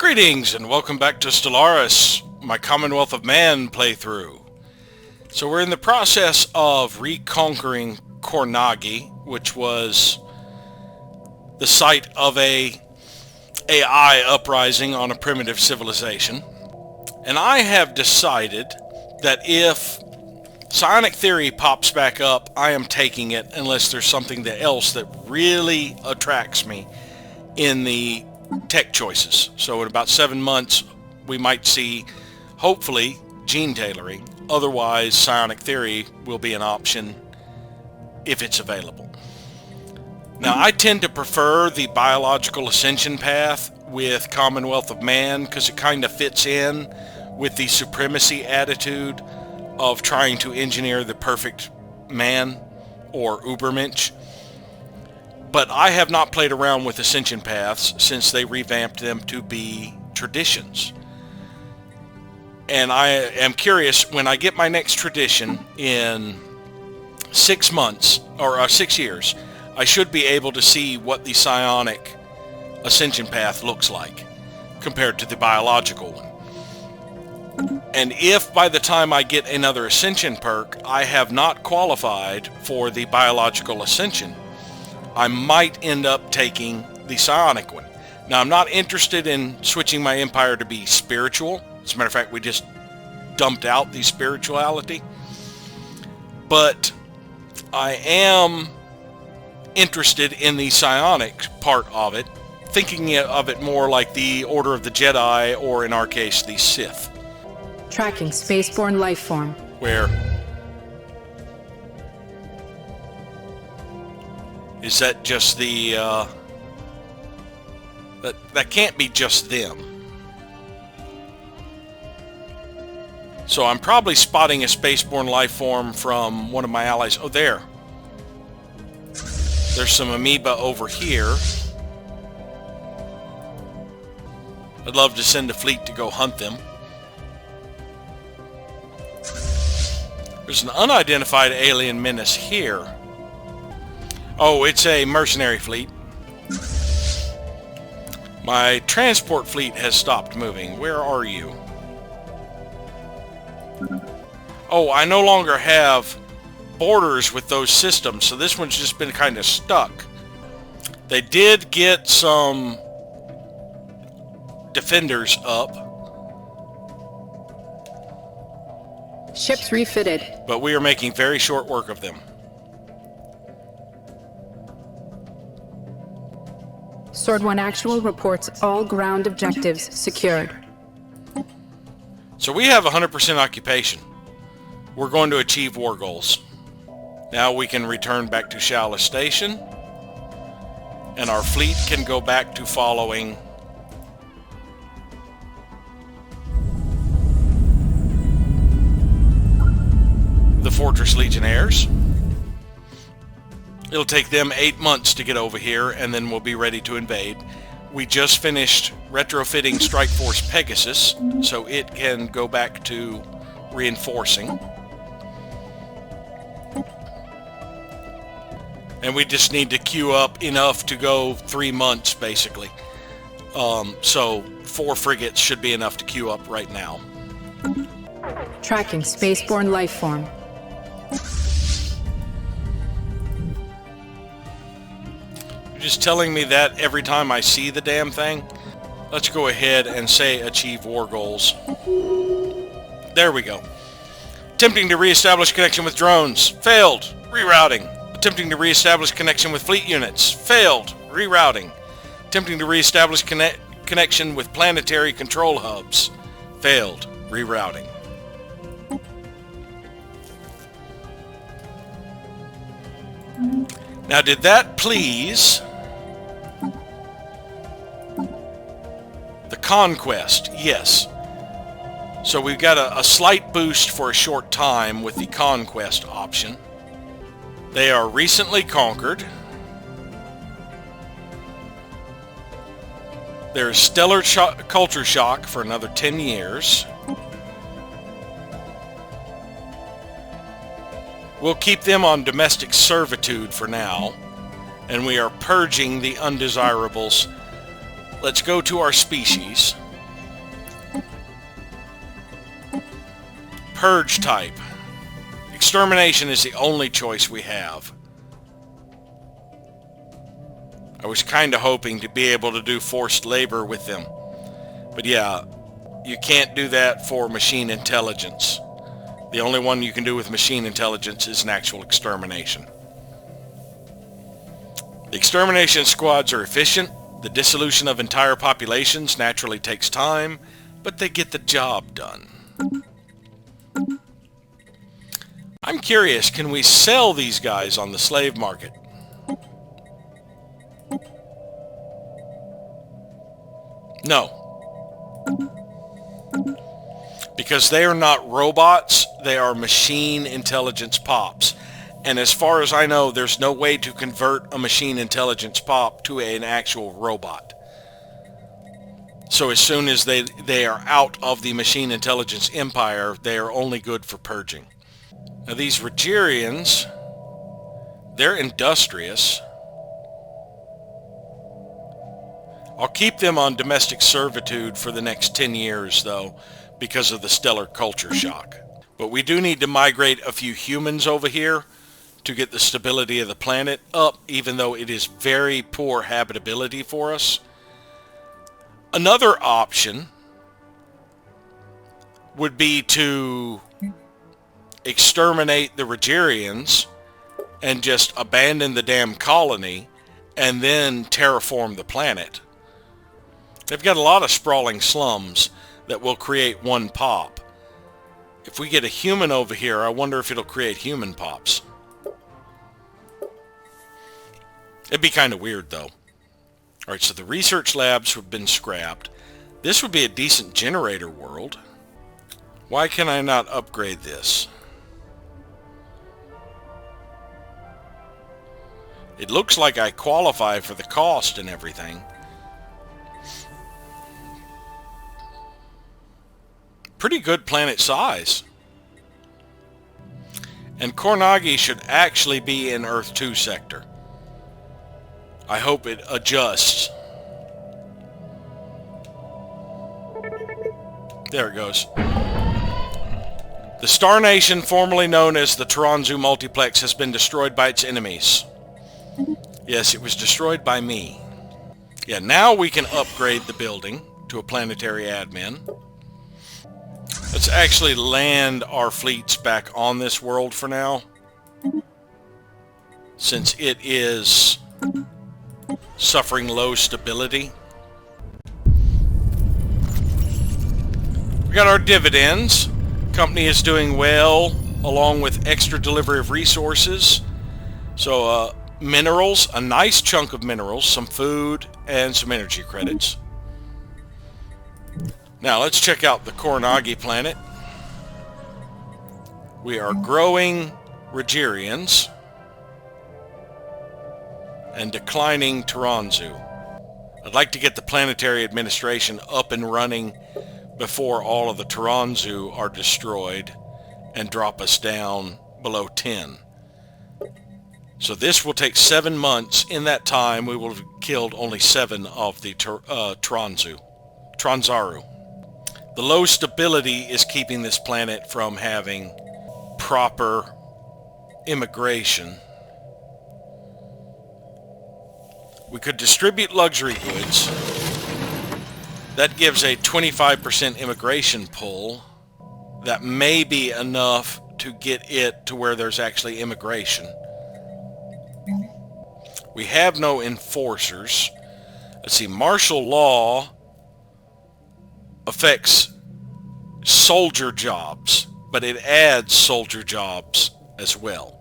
Greetings and welcome back to Stellaris, my Commonwealth of Man playthrough. So we're in the process of reconquering Kornagi, which was the site of a AI uprising on a primitive civilization. And I have decided that if psionic theory pops back up, I am taking it unless there's something else that really attracts me in the tech choices. So in about 7 months we might see, hopefully, gene tailoring. Otherwise, psionic theory will be an option if it's available. Now, I tend to prefer the biological ascension path with Commonwealth of Man because it kind of fits in with the supremacy attitude of trying to engineer the perfect man, or Ubermensch. But I have not played around with ascension paths since they revamped them to be traditions. And I am curious, when I get my next tradition in 6 months, or 6 years, I should be able to see what the psionic ascension path looks like compared to the biological one. And if by the time I get another ascension perk, I have not qualified for the biological ascension, I might end up taking the psionic one. Now, I'm not interested in switching my empire to be spiritual. As a matter of fact, we just dumped out the spirituality. But I am interested in the psionic part of it, thinking of it more like the Order of the Jedi, or in our case, the Sith. Tracking spaceborne life form. Where? Is that just the, that can't be just them. So I'm probably spotting a spaceborne life form from one of my allies. Oh, there. There's some amoeba over here. I'd love to send a fleet to go hunt them. There's an unidentified alien menace here. Oh, it's a mercenary fleet. My transport fleet has stopped moving. Where are you? Oh, I no longer have borders with those systems, so this one's just been kind of stuck. They did get some defenders up. Ships refitted. But we are making very short work of them. Sword 1 Actual reports all ground objectives secured. So we have 100% occupation. We're going to achieve war goals. Now we can return back to Shala Station, and our fleet can go back to following the Fortress Legionnaires. It'll take them 8 months to get over here, and then we'll be ready to invade. We just finished retrofitting Strike Force Pegasus, so it can go back to reinforcing. And we just need to queue up enough to go 3 months, basically. So 4 frigates should be enough to queue up right now. Tracking spaceborne life form. Just telling me that every time I see the damn thing. Let's go ahead and say achieve war goals. There we go. Attempting to reestablish connection with drones. Failed. Rerouting. Attempting to reestablish connection with fleet units. Failed. Rerouting. Attempting to reestablish connection with planetary control hubs. Failed. Rerouting. Now, did that please the conquest? Yes. So we've got a slight boost for a short time with the conquest option. They are recently conquered. There's stellar culture shock for another 10 years. We'll keep them on domestic servitude for now, and we are purging the undesirables. Let's go to our species. purge type. Extermination is the only choice we have. I was kind of hoping to be able to do forced labor with them. But yeah, you can't do that for machine intelligence. The only one you can do with machine intelligence is an actual extermination. The extermination squads are efficient. The dissolution of entire populations naturally takes time, but they get the job done. I'm curious, can we sell these guys on the slave market? No. Because they are not robots, they are machine intelligence pops. And as far as I know, there's no way to convert a machine intelligence pop to an actual robot. So as soon as they are out of the machine intelligence empire, they are only good for purging. Now these Rogerians, they're industrious. I'll keep them on domestic servitude for the next 10 years though, because of the stellar culture shock. But we do need to migrate a few humans over here to get the stability of the planet up, even though it is very poor habitability for us. Another option would be to exterminate the Rogerians and just abandon the damn colony and then terraform the planet. They've got a lot of sprawling slums that will create one pop. If we get a human over here, I wonder if it'll create human pops. It'd be kind of weird though. Alright, so the research labs have been scrapped. This would be a decent generator world. Why can I not upgrade this? It looks like I qualify for the cost and everything. Pretty good planet size. And Kornagi should actually be in Earth 2 sector. I hope it adjusts. There it goes. The Star Nation, formerly known as the Taranzu Multiplex, has been destroyed by its enemies. Yes, it was destroyed by me. Yeah, now we can upgrade the building to a planetary admin. Let's actually land our fleets back on this world for now, since it is suffering low stability. We got our dividends. Company is doing well, along with extra delivery of resources. So minerals, a nice chunk of minerals, some food, and some energy credits. Now let's check out the Kornagi planet. We are growing Rogerians and declining Taranzu. I'd like to get the planetary administration up and running before all of the Taranzu are destroyed and drop us down below 10. So this will take 7 months. In that time, we will have killed only 7 of the Tranzaru. The low stability is keeping this planet from having proper immigration. We could distribute luxury goods. That gives a 25% immigration pull. That may be enough to get it to where there's actually immigration. We have no enforcers. Let's see, martial law affects soldier jobs, but it adds soldier jobs as well.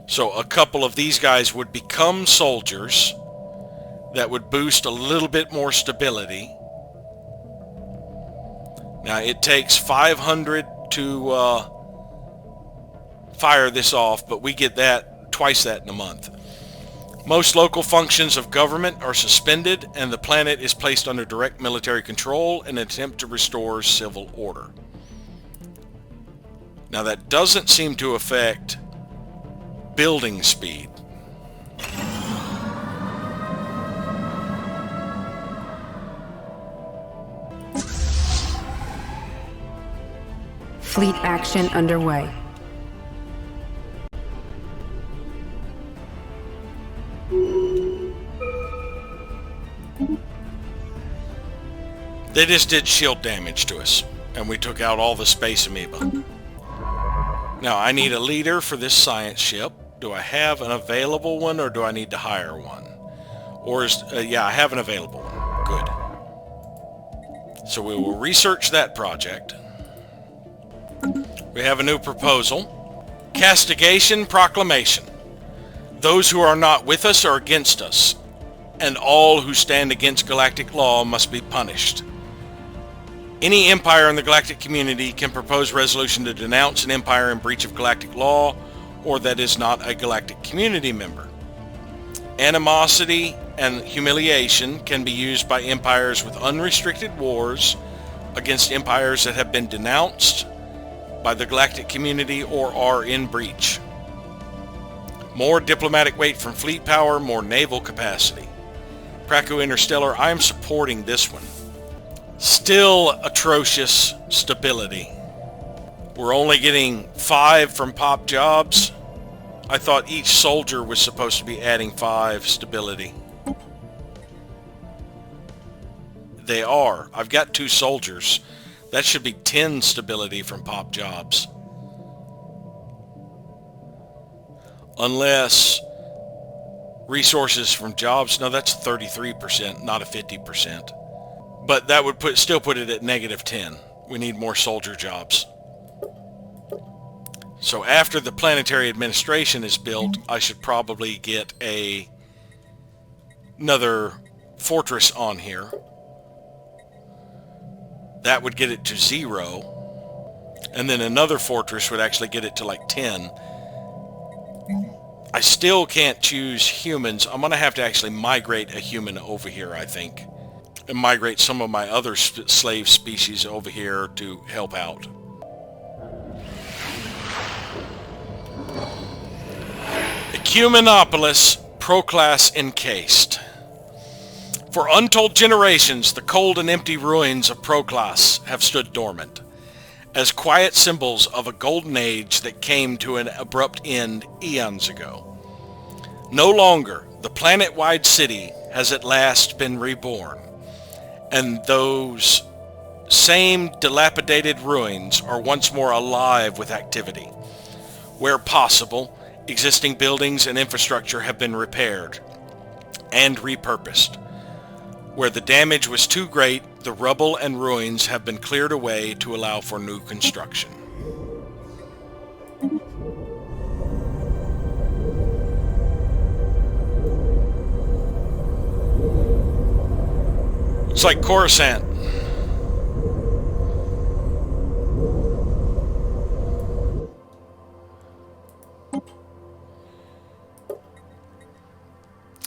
So a couple of these guys would become soldiers. That would boost a little bit more stability. Now it takes 500 to fire this off, but we get that twice that in a month. Most local functions of government are suspended, and the planet is placed under direct military control in an attempt to restore civil order. Now that doesn't seem to affect building speed. Fleet action underway. They just did shield damage to us, and we took out all the space amoeba. Now, I need a leader for this science ship. Do I have an available one, or do I need to hire one? Or is... yeah, I have an available one. Good. So we will research that project. We have a new proposal. Castigation Proclamation. Those who are not with us are against us, and all who stand against galactic law must be punished. Any empire in the galactic community can propose resolution to denounce an empire in breach of galactic law or that is not a galactic community member. Animosity and humiliation can be used by empires with unrestricted wars against empires that have been denounced by the galactic community or are in breach. More diplomatic weight from fleet power, more naval capacity. Praku Interstellar, I am supporting this one. Still atrocious stability. We're only getting 5 from pop jobs. I thought each soldier was supposed to be adding 5 stability. They are. I've got 2 soldiers. That should be 10 stability from pop jobs. Unless resources from jobs, no, that's 33%, not a 50%. But that would still put it at -10. We need more soldier jobs. So after the planetary administration is built, I should probably get another fortress on here. That would get it to 0. And then another fortress would actually get it to like 10. I still can't choose humans. I'm going to have to actually migrate a human over here, I think. And migrate some of my other slave species over here to help out. Ecumenopolis, Proclass encased. For untold generations, the cold and empty ruins of Proclass have stood dormant, as quiet symbols of a golden age that came to an abrupt end eons ago. No longer, the planet-wide city has at last been reborn, and those same dilapidated ruins are once more alive with activity. Where possible, existing buildings and infrastructure have been repaired and repurposed. Where the damage was too great, the rubble and ruins have been cleared away to allow for new construction. It's like Coruscant.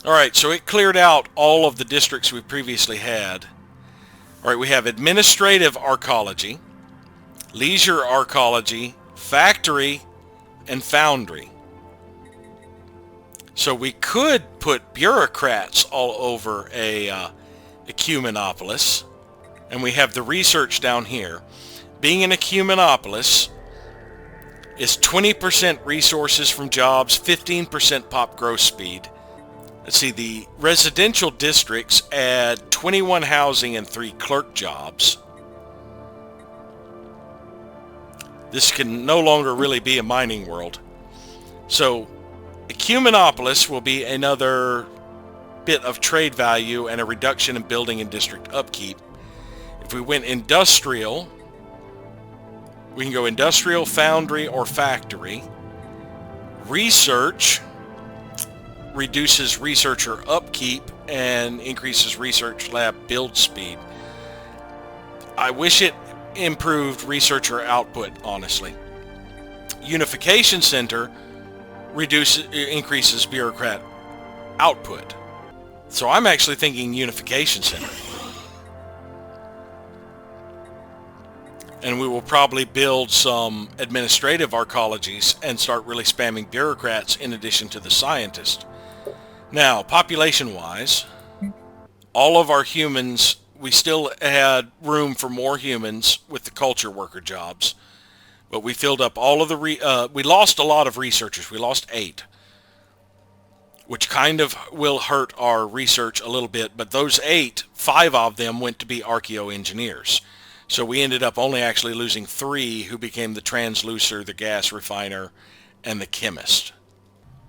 Alright, so it cleared out all of the districts we previously had. Alright, we have administrative arcology, leisure arcology, factory, and foundry. So we could put bureaucrats all over a ecumenopolis, and we have the research down here. Being an ecumenopolis is 20% resources from jobs, 15% pop growth speed. Let's see, the residential districts add 21 housing and 3 clerk jobs. This can no longer really be a mining world. So ecumenopolis will be another bit of trade value and a reduction in building and district upkeep. If we went industrial, we can go industrial, foundry, or factory. Research reduces researcher upkeep and increases research lab build speed. I wish it improved researcher output, honestly. Unification Center increases bureaucrat output. So I'm actually thinking Unification Center. And we will probably build some administrative arcologies and start really spamming bureaucrats in addition to the scientists. Now, population-wise, all of our humans, we still had room for more humans with the culture worker jobs. But we filled up all of the we lost a lot of researchers. We lost 8, which kind of will hurt our research a little bit. But those 8, 5 of them went to be archaeoengineers. So we ended up only actually losing 3 who became the translucer, the gas refiner, and the chemist.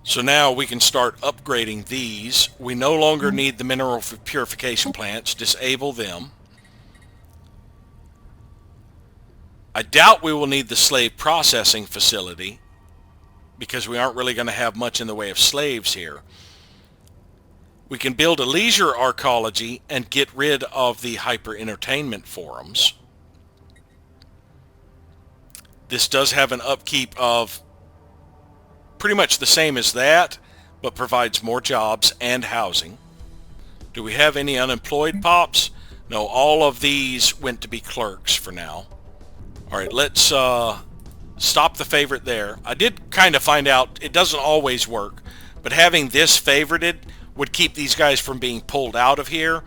So now we can start upgrading these. We no longer need the mineral purification plants. Disable them. I doubt we will need the slave processing facility because we aren't really going to have much in the way of slaves here. We can build a leisure arcology and get rid of the hyper-entertainment forums. This does have an upkeep of pretty much the same as that, but provides more jobs and housing. Do we have any unemployed pops? No, all of these went to be clerks for now. Alright, let's stop the favorite there. I did kind of find out it doesn't always work, but having this favorited would keep these guys from being pulled out of here,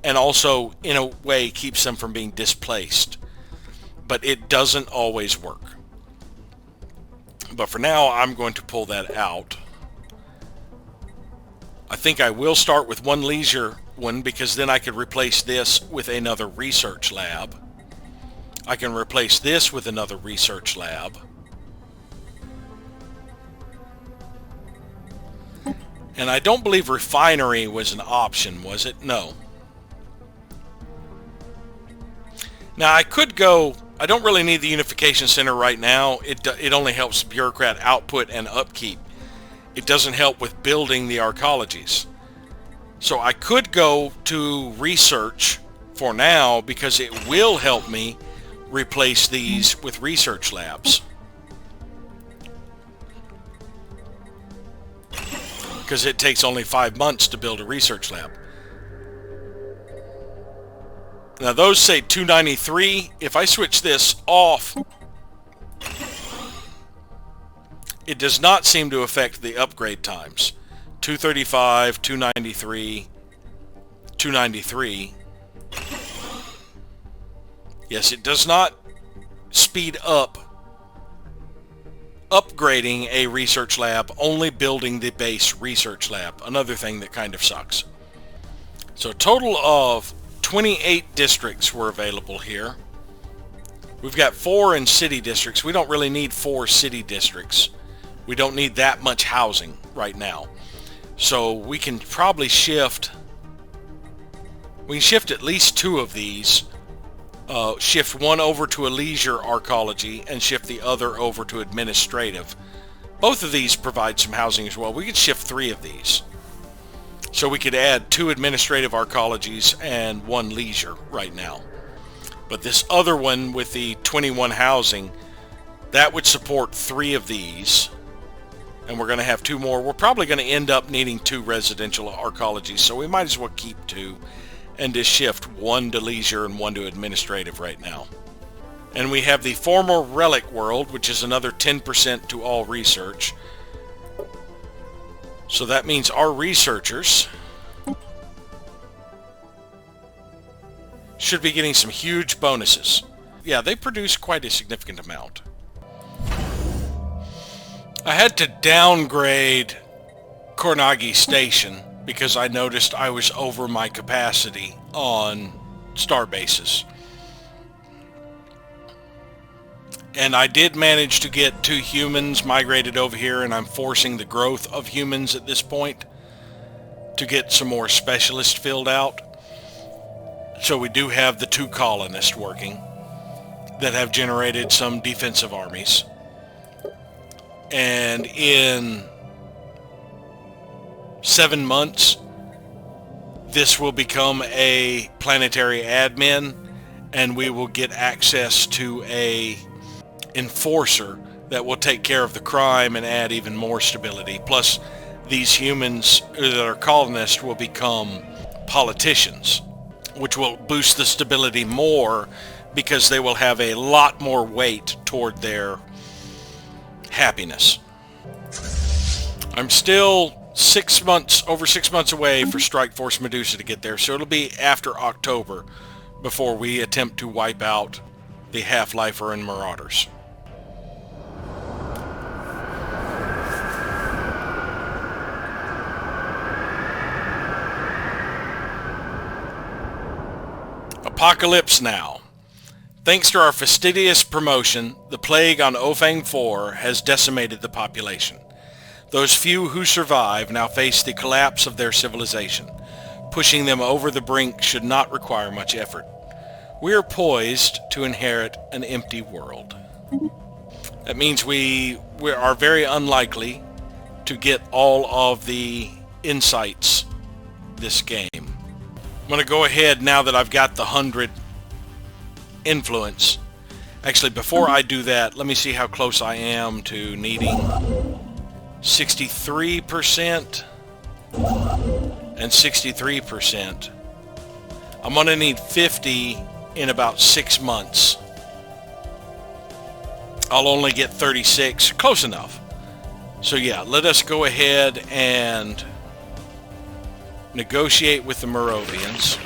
and also, in a way, keeps them from being displaced. But it doesn't always work. But for now, I'm going to pull that out. I think I will start with one leisure one, because then I could replace this with another research lab. I can replace this with another research lab. And I don't believe refinery was an option, was it? No. Now I could go, I don't really need the unification center right now. It only helps bureaucrat output and upkeep. It doesn't help with building the arcologies. So I could go to research for now because it will help me replace these with research labs. Because it takes only 5 months to build a research lab. Now those say 293. If I switch this off, it does not seem to affect the upgrade times. 235, 293, 293. Yes, it does not speed up upgrading a research lab, only building the base research lab. Another thing that kind of sucks. So a total of 28 districts were available here. We've got 4 in city districts. We don't really need 4 city districts. We don't need that much housing right now. So we can probably shift, at least 2 of these. Shift one over to a leisure arcology and shift the other over to administrative. Both of these provide some housing as well. We could shift 3 of these. So we could add 2 administrative arcologies and 1 leisure right now. But this other one with the 21 housing, that would support 3 of these. And we're going to have 2 more. We're probably going to end up needing 2 residential arcologies, so we might as well keep 2 and just shift 1 to leisure and 1 to administrative right now. And we have the former relic world, which is another 10% to all research. So that means our researchers should be getting some huge bonuses. Yeah, they produce quite a significant amount. I had to downgrade Kornagi Station because I noticed I was over my capacity on star bases. And I did manage to get 2 humans migrated over here, and I'm forcing the growth of humans at this point to get some more specialists filled out. So we do have the 2 colonists working that have generated some defensive armies. And in 7 months, this will become a planetary admin, and we will get access to a enforcer that will take care of the crime and add even more stability. Plus, these humans that are colonists will become politicians, which will boost the stability more because they will have a lot more weight toward their happiness. I'm still over 6 months away for Strike Force Medusa to get there, so it'll be after October before we attempt to wipe out the Half-Lifer and Marauders. Apocalypse now. Thanks to our fastidious promotion, the plague on Ofang 4 has decimated the population. Those few who survive now face the collapse of their civilization. Pushing them over the brink should not require much effort. We are poised to inherit an empty world. That means we are very unlikely to get all of the insights this game. I'm going to go ahead now that I've got the 100 influence. Actually, before I do that, let me see how close I am to needing 63% and 63%. I'm going to need 50 in about 6 months. I'll only get 36. Close enough. So yeah, let us go ahead and negotiate with the Merovians.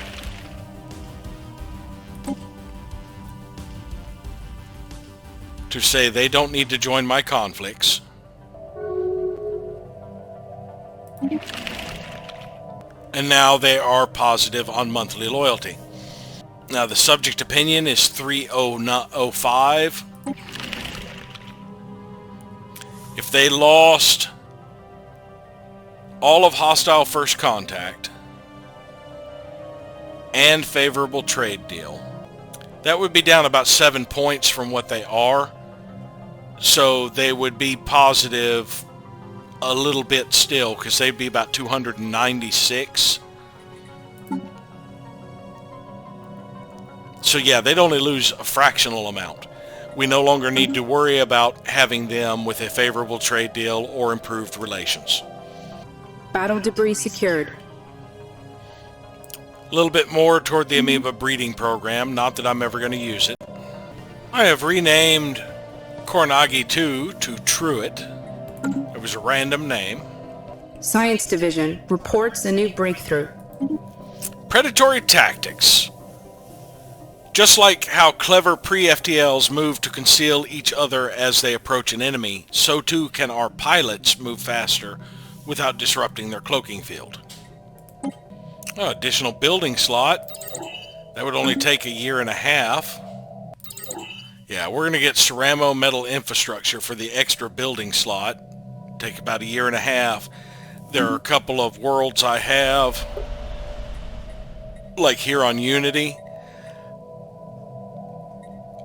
To say they don't need to join my conflicts. And now they are positive on monthly loyalty. Now the subject opinion is 3005. If they lost all of hostile first contact and favorable trade deal, that would be down about 7 points from what they are. So they would be positive a little bit still, because they'd be about 296. So yeah, they'd only lose a fractional amount. We no longer need to worry about having them with a favorable trade deal or improved relations. Battle debris secured. A little bit more toward the amoeba breeding program, not that I'm ever going to use it. I have renamed Kornagi 2 to Truett. It was a random name. Science Division reports a new breakthrough. Predatory tactics. Just like how clever pre-FTLs move to conceal each other as they approach an enemy, so too can our pilots move faster without disrupting their cloaking field. Oh, additional building slot. That would only take a year and a half. Yeah, we're going to get ceramo metal infrastructure for the extra building slot. Take about a year and a half. There are a couple of worlds I have, like here on Unity.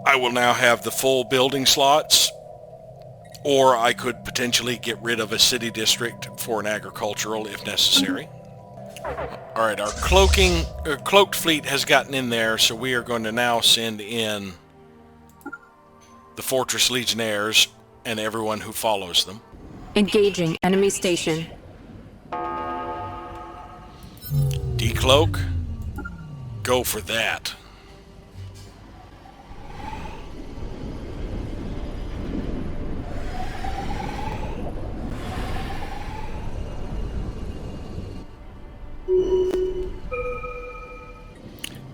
I will now have the full building slots, or I could potentially get rid of a city district for an agricultural if necessary. Alright, our cloaked fleet has gotten in there, so we are going to now send in the Fortress Legionnaires and everyone who follows them. Engaging enemy station. Decloak? Go for that.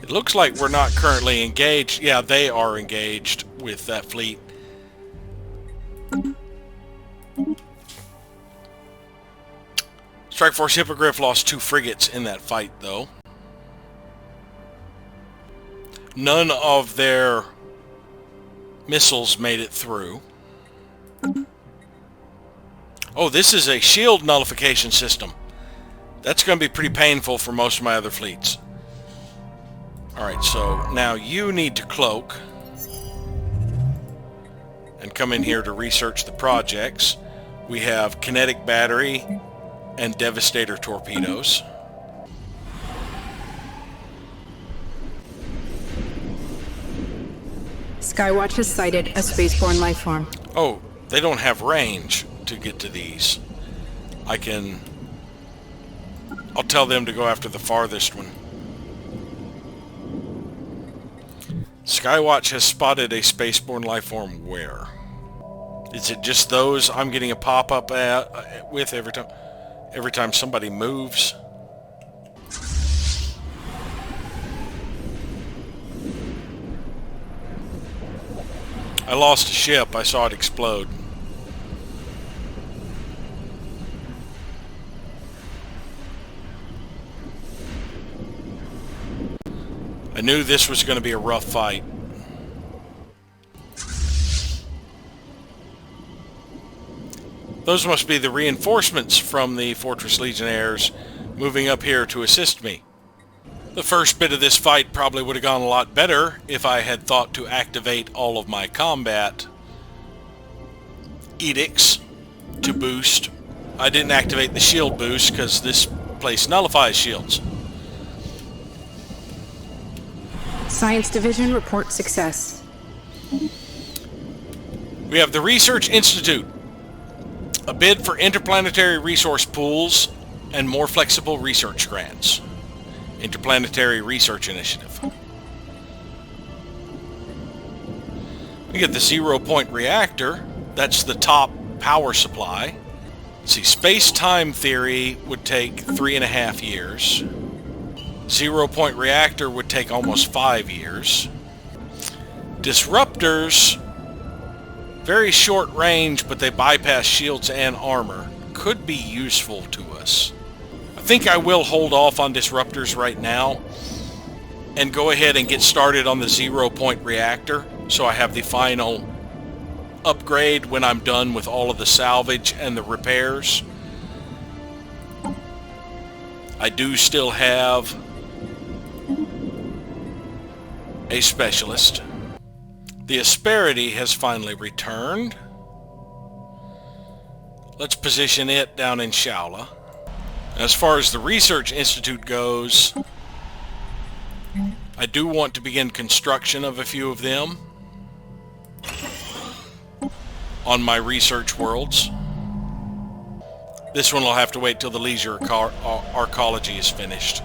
It looks like we're not currently engaged. Yeah, they are engaged with that fleet. Strike Force Hippogriff lost 2 frigates in that fight, though. None of their missiles made it through. Oh, this is a shield nullification system. That's going to be pretty painful for most of my other fleets. Alright, so now you need to cloak and come in here to research the projects. We have kinetic battery and devastator torpedoes. Skywatch has sighted a spaceborne lifeform. Oh, they don't have range to get to these. I'll tell them to go after the farthest one. Skywatch has spotted a spaceborne lifeform where? Is it just those I'm getting a pop-up with every time somebody moves? I lost a ship. I saw it explode. I I knew this was going to be a rough fight. Those must be the reinforcements from the Fortress Legionnaires moving up here to assist me. The first bit of this fight probably would have gone a lot better if I had thought to activate all of my combat edicts to boost. I didn't activate the shield boost because this place nullifies shields. Science Division report success. We have the Research Institute. A bid for interplanetary resource pools and more flexible research grants. Interplanetary Research Initiative. We get the 0-point reactor. That's the top power supply. Let's see, space-time theory would take 3.5 years. 0-point reactor would take almost 5 years. Disruptors, very short range, but they bypass shields and armor. Could be useful to us. I think I will hold off on disruptors right now and go ahead and get started on the 0-point reactor so I have the final upgrade when I'm done with all of the salvage and the repairs. I do still have a specialist. The Asperity has finally returned. Let's position it down in Shaula. As far as the Research Institute goes, I do want to begin construction of a few of them on my research worlds. This one will have to wait till the leisure archaeology is finished.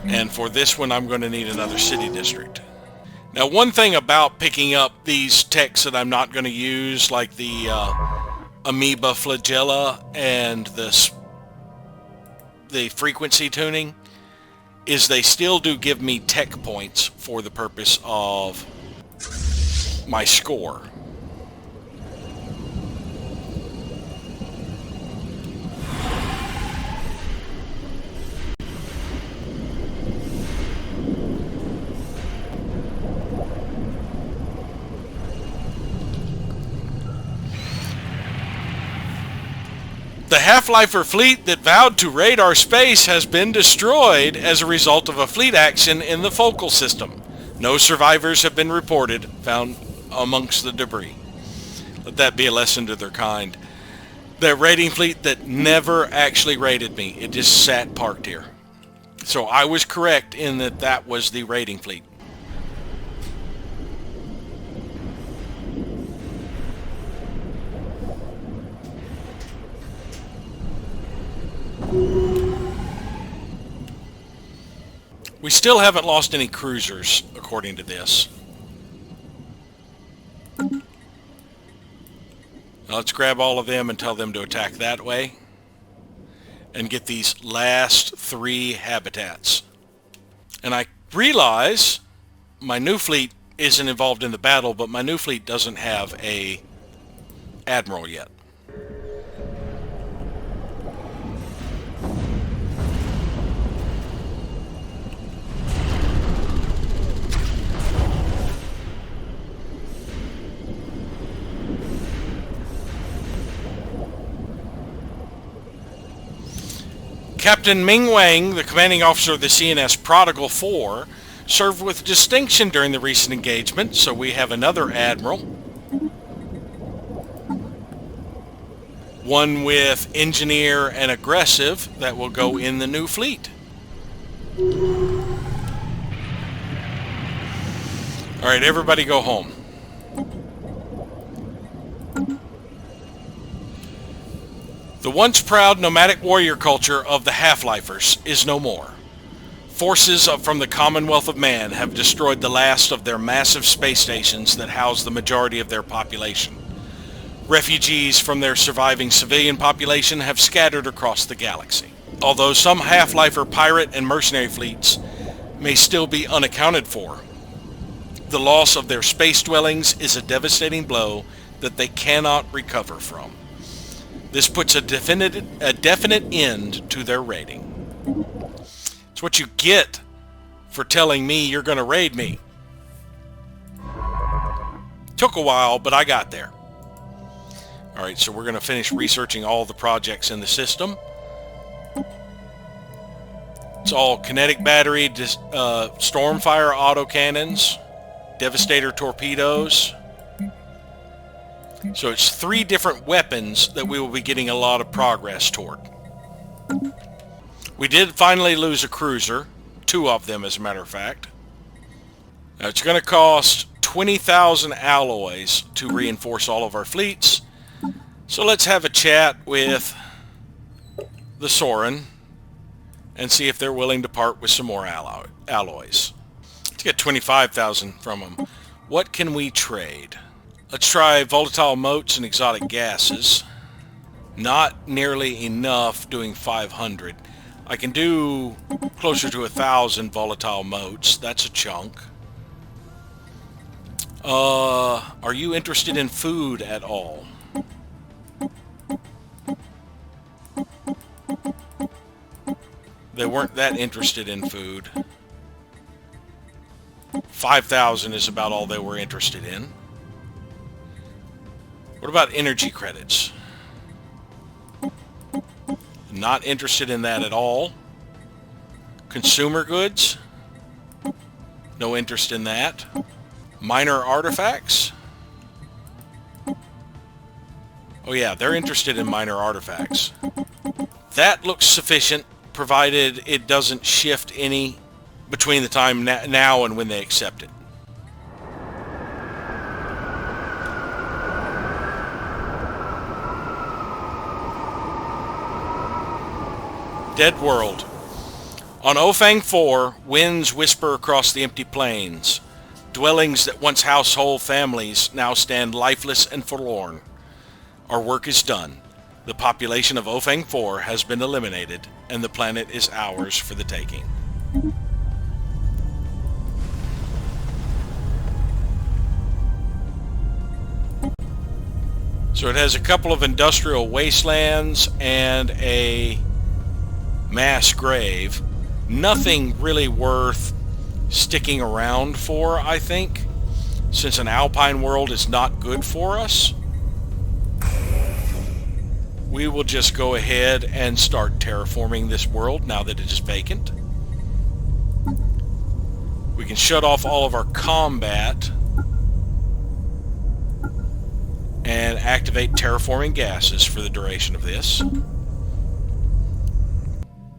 And for this one, I'm going to need another city district. Now, one thing about picking up these techs that I'm not going to use, like the amoeba flagella and the frequency tuning, is they still do give me tech points for the purpose of my score. The Half-Lifer fleet that vowed to raid our space has been destroyed as a result of a fleet action in the focal system. No survivors have been reported found amongst the debris. Let that be a lesson to their kind. The raiding fleet that never actually raided me. It just sat parked here. So I was correct in that that was the raiding fleet. We still haven't lost any cruisers, according to this. Now let's grab all of them and tell them to attack that way. And get these last 3 habitats. And I realize my new fleet isn't involved in the battle, but my new fleet doesn't have a admiral yet. Captain Ming Wang, the commanding officer of the CNS Prodigal 4, served with distinction during the recent engagement, so we have another admiral. One with engineer and aggressive that will go in the new fleet. Alright, everybody go home. The once proud nomadic warrior culture of the Half-Lifers is no more. Forces from the Commonwealth of Man have destroyed the last of their massive space stations that house the majority of their population. Refugees from their surviving civilian population have scattered across the galaxy. Although some Half-Lifer pirate and mercenary fleets may still be unaccounted for, the loss of their space dwellings is a devastating blow that they cannot recover from. This puts a definite end to their raiding. It's what you get for telling me you're going to raid me. Took a while, but I got there. Alright, so we're going to finish researching all the projects in the system. It's all kinetic battery, stormfire autocannons, devastator torpedoes. So it's 3 different weapons that we will be getting a lot of progress toward. We did finally lose a cruiser, 2 of them as a matter of fact. Now it's going to cost 20,000 alloys to reinforce all of our fleets. So let's have a chat with the Soren and see if they're willing to part with some more alloys. Let's get 25,000 from them. What can we trade? Let's try volatile motes and exotic gases. Not nearly enough doing 500. I can do closer to 1,000 volatile motes. That's a chunk. Are you interested in food at all? They weren't that interested in food. 5,000 is about all they were interested in. What about energy credits? Not interested in that at all. Consumer goods? No interest in that. Minor artifacts? Oh yeah, they're interested in minor artifacts. That looks sufficient, provided it doesn't shift any between the time now and when they accept it. Dead World. On Ofang 4, winds whisper across the empty plains. Dwellings that once housed whole families now stand lifeless and forlorn. Our work is done. The population of Ofang 4 has been eliminated, and the planet is ours for the taking. So it has a couple of industrial wastelands and a mass grave. Nothing really worth sticking around for, I think, since an alpine world is not good for us. We will just go ahead and start terraforming this world now that it is vacant. We can shut off all of our combat and activate terraforming gases for the duration of this.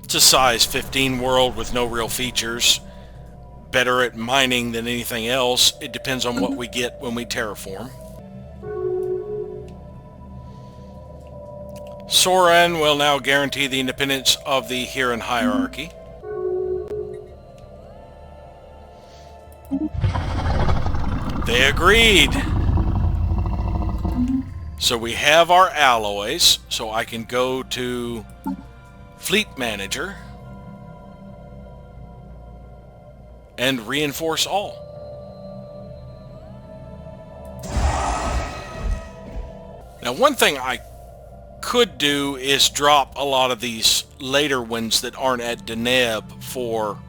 It's a size 15 world with no real features. Better at mining than anything else. It depends on what we get when we terraform. Soren will now guarantee the independence of the Huron hierarchy. They agreed. So we have our alloys, so I can go to Fleet Manager and reinforce all. Now one thing I could do is drop a lot of these later ones that aren't at Deneb for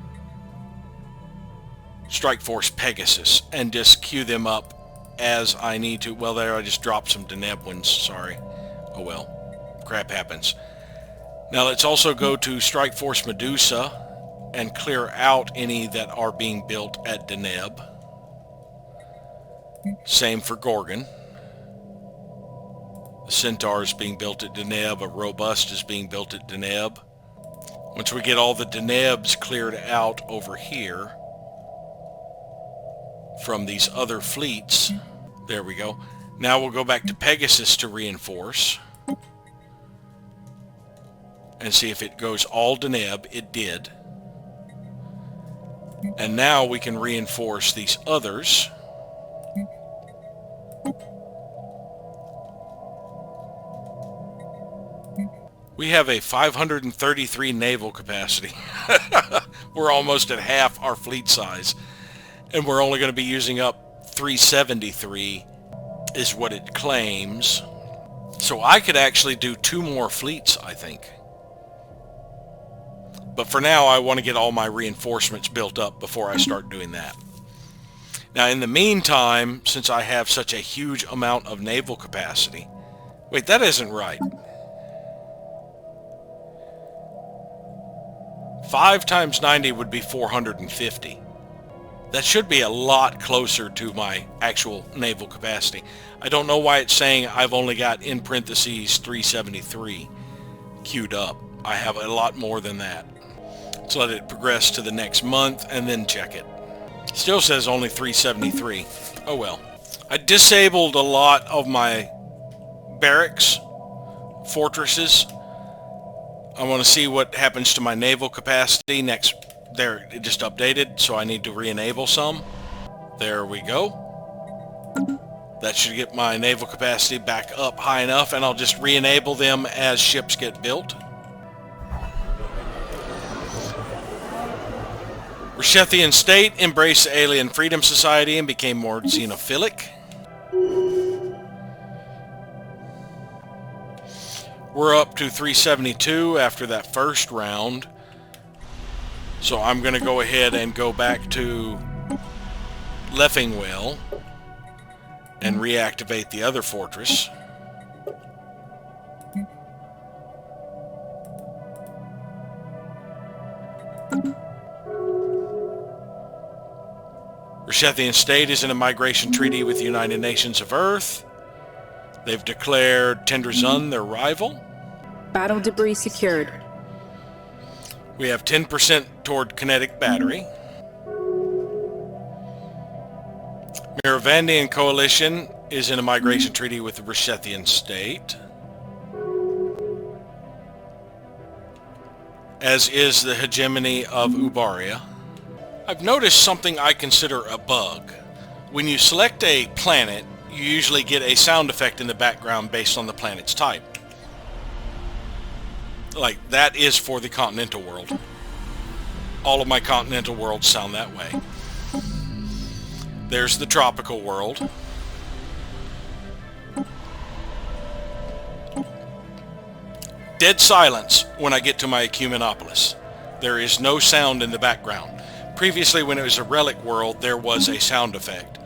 Strike Force Pegasus and just queue them up as I need to. Well, there I just dropped some Deneb ones, sorry. Oh well, crap happens. Now let's also go to Strike Force Medusa and clear out any that are being built at Deneb. Same for Gorgon. The Centaur is being built at Deneb. A Robust is being built at Deneb. Once we get all the Denebs cleared out over here from these other fleets, there we go. Now we'll go back to Pegasus to reinforce and see if it goes all Deneb. It did. And now we can reinforce these others. We have a 533 naval capacity. We're almost at half our fleet size. And we're only going to be using up 373 is what it claims. So I could actually do 2 more fleets, I think. But for now, I want to get all my reinforcements built up before I start doing that. Now, in the meantime, since I have such a huge amount of naval capacity... Wait, that isn't right. 5 times 90 would be 450. That should be a lot closer to my actual naval capacity. I don't know why it's saying I've only got, in parentheses, 373 queued up. I have a lot more than that. Let's let it progress to the next month and then check it. Still says only 373. Oh well. I disabled a lot of my barracks, fortresses. I want to see what happens to my naval capacity next. There, it just updated, so I need to re-enable some. There we go. That should get my naval capacity back up high enough, and I'll just re-enable them as ships get built. Rishethian state embraced the Alien Freedom Society and became more xenophilic. We're up to 372 after that first round. So I'm going to go ahead and go back to Leffingwell and reactivate the other fortress. Rishethian state is in a migration treaty with the United Nations of Earth. They've declared Tenderzun their rival. Battle debris secured. We have 10% toward kinetic battery. Miravandian coalition is in a migration treaty with the Rishethian state. As is the hegemony of Ubaria. I've noticed something I consider a bug. When you select a planet, you usually get a sound effect in the background based on the planet's type. Like, that is for the continental world. All of my continental worlds sound that way. There's the tropical world. Dead silence when I get to my ecumenopolis. There is no sound in the background. Previously, when it was a relic world, there was a sound effect.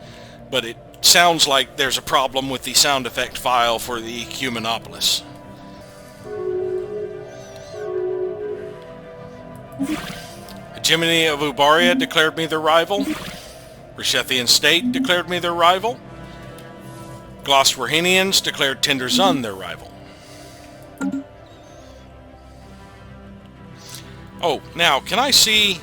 But it sounds like there's a problem with the sound effect file for the ecumenopolis. Hegemony of Ubaria declared me their rival. Rishethian state declared me their rival. Gloswerhinians declared Tenderzun their rival. Oh, now, can I see...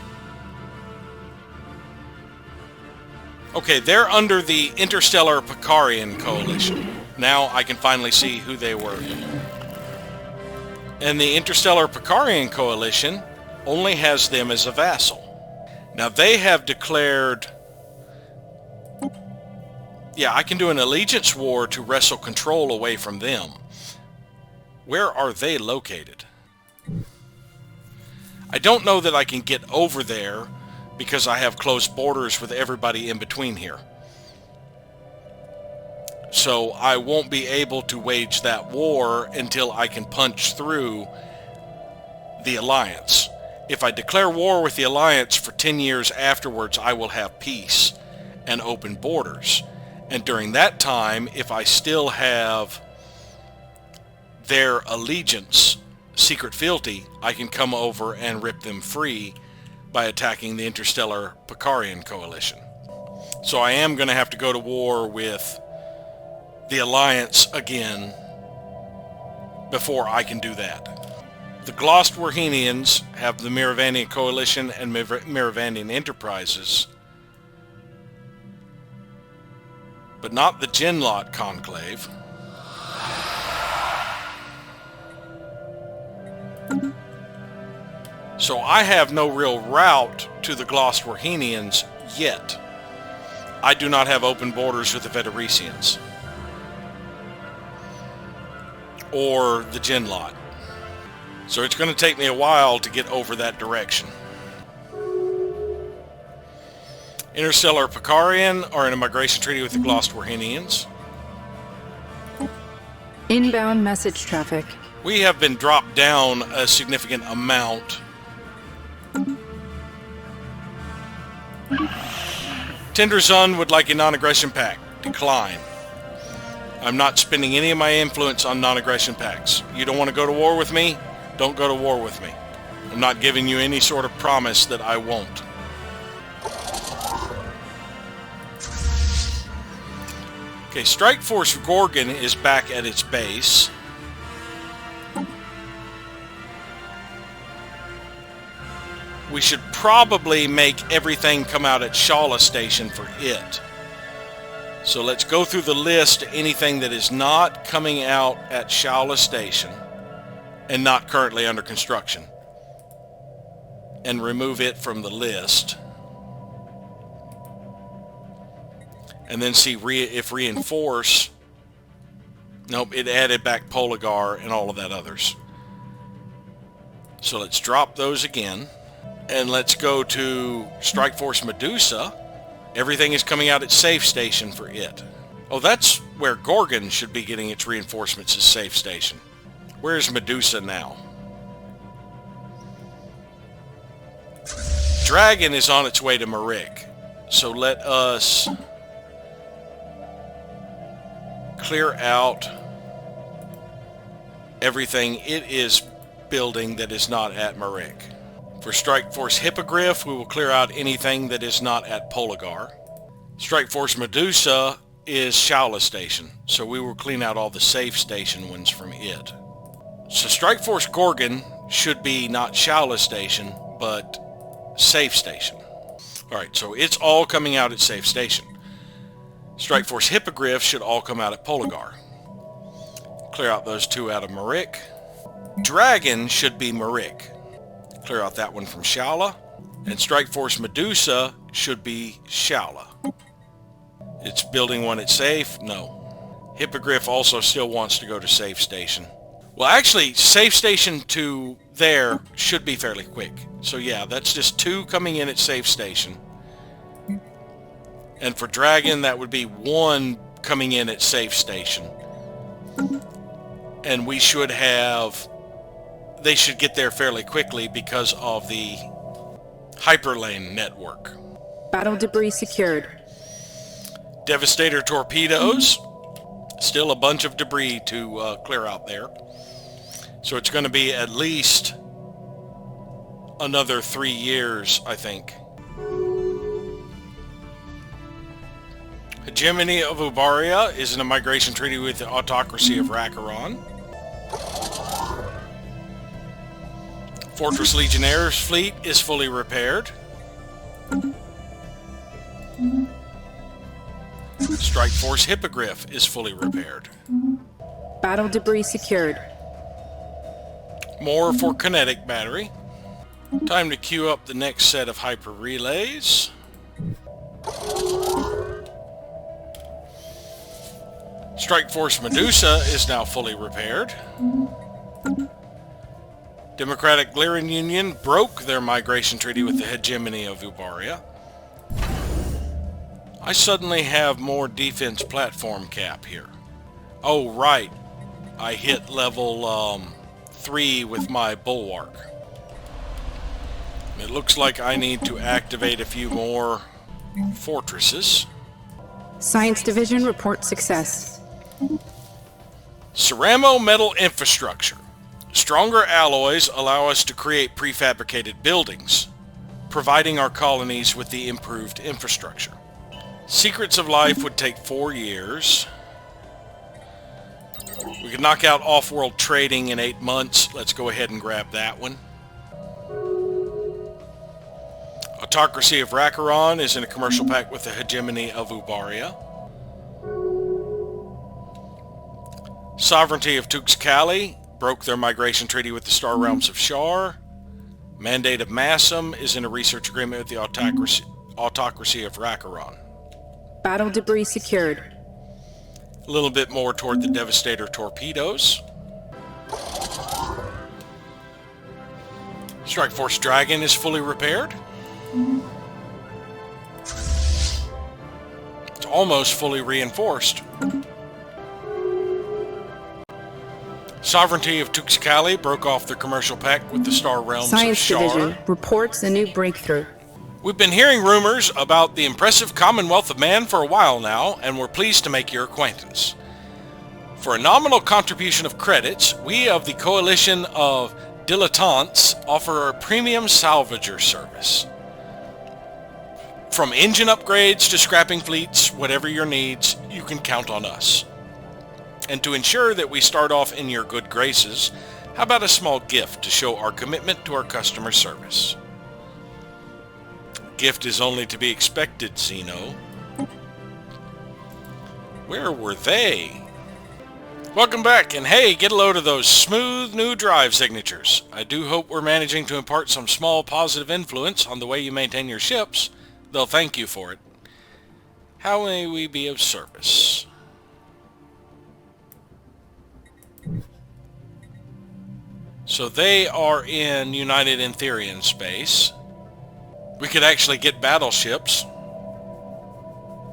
Okay, they're under the Interstellar Picarian Coalition. Now I can finally see who they were. And the Interstellar Picarian Coalition only has them as a vassal. Now they have declared... Yeah, I can do an allegiance war to wrestle control away from them. Where are they located? I don't know that I can get over there because I have close borders with everybody in between here. So I won't be able to wage that war until I can punch through the Alliance. If I declare war with the Alliance for 10 years afterwards, I will have peace and open borders. And during that time, if I still have their allegiance, secret fealty, I can come over and rip them free by attacking the Interstellar Picarian Coalition. So I am going to have to go to war with the Alliance again before I can do that. The Gloswerhinians have the Miravandian Coalition and Miravandian Enterprises, but not the Genlot Conclave. So I have no real route to the Gloswerhinians yet. I do not have open borders with the Veteresians or the Genlot. So it's going to take me a while to get over that direction. Interstellar Picarian are in a migration treaty with the Gloswerhinians. Inbound message traffic. We have been dropped down a significant amount Tenderzun would like a non-aggression pact. Decline. I'm not spending any of my influence on non-aggression pacts. You don't want to go to war with me? Don't go to war with me. I'm not giving you any sort of promise that I won't. Okay, Strike Force Gorgon is back at its base. We should probably make everything come out at Shala Station for it. So let's go through the list of anything that is not coming out at Shala Station and not currently under construction, and remove it from the list. And then see if reinforce. Nope, it added back Poligar and all of that others. So let's drop those again. And let's go to Strike Force Medusa. Everything is coming out at Safe Station for it. Oh, that's where Gorgon should be getting its reinforcements, is Safe Station. Where's Medusa now? Dragon is on its way to Marik. So let us clear out everything it is building that is not at Marik. For Strike Force Hippogriff, we will clear out anything that is not at Poligar. Strike Force Medusa is Shala Station, so we will clean out all the Safe Station ones from it. So Strike Force Gorgon should be not Shala Station, but Safe Station. Alright, so it's all coming out at Safe Station. Strike Force Hippogriff should all come out at Poligar. Clear out those two out of Marik. Dragon should be Marik. Clear out that one from Shala. And Strike Force Medusa should be Shala. It's building one at Safe? No. Hippogriff also still wants to go to Safe Station. Well, actually, Safe Station to there should be fairly quick. So yeah, that's just 2 coming in at Safe Station. And for Dragon, that would be 1 coming in at Safe Station. And we should have... They should get there fairly quickly because of the hyperlane network. Battle debris secured. Devastator torpedoes. Still a bunch of debris to clear out there. So it's going to be at least another 3 years, I think. Hegemony of Ubaria is in a migration treaty with the autocracy of Rakaron. Fortress Legionnaire's fleet is fully repaired. Strike Force Hippogriff is fully repaired. Battle debris secured. More for kinetic battery. Time to queue up the next set of hyper relays. Strike Force Medusa is now fully repaired. Democratic Lyran Union broke their migration treaty with the hegemony of Ubaria. I suddenly have more defense platform cap here. Oh, right. I hit level 3 with my bulwark. It looks like I need to activate a few more fortresses. Science Division report success. Ceramo metal infrastructure. Stronger alloys allow us to create prefabricated buildings, providing our colonies with the improved infrastructure. Secrets of Life would take 4 years. We could knock out off-world trading in 8 months. Let's go ahead and grab that one. Autocracy of Rakaron is in a commercial pact with the hegemony of Ubaria. Sovereignty of Tuxcali broke their migration treaty with the Star Realms of Shar. Mandate of Massum is in a research agreement with the autocracy of Rakaron. Battle debris secured. A little bit more toward the Devastator torpedoes. Strike Force Dragon is fully repaired. It's almost fully reinforced. Sovereignty of Tuxcali broke off their commercial pact with the Star Realms Science of Shar. Division reports a new breakthrough. We've been hearing rumors about the impressive Commonwealth of Man for a while now, and we're pleased to make your acquaintance. For a nominal contribution of credits, we of the Coalition of Dilettantes offer a premium salvager service. From engine upgrades to scrapping fleets, whatever your needs, you can count on us. And to ensure that we start off in your good graces, how about a small gift to show our commitment to our customer service? Gift is only to be expected, Zeno. Where were they? Welcome back, and hey, get a load of those smooth new drive signatures. I do hope we're managing to impart some small positive influence on the way you maintain your ships. They'll thank you for it. How may we be of service? So they are in United Entherian space. We could actually get battleships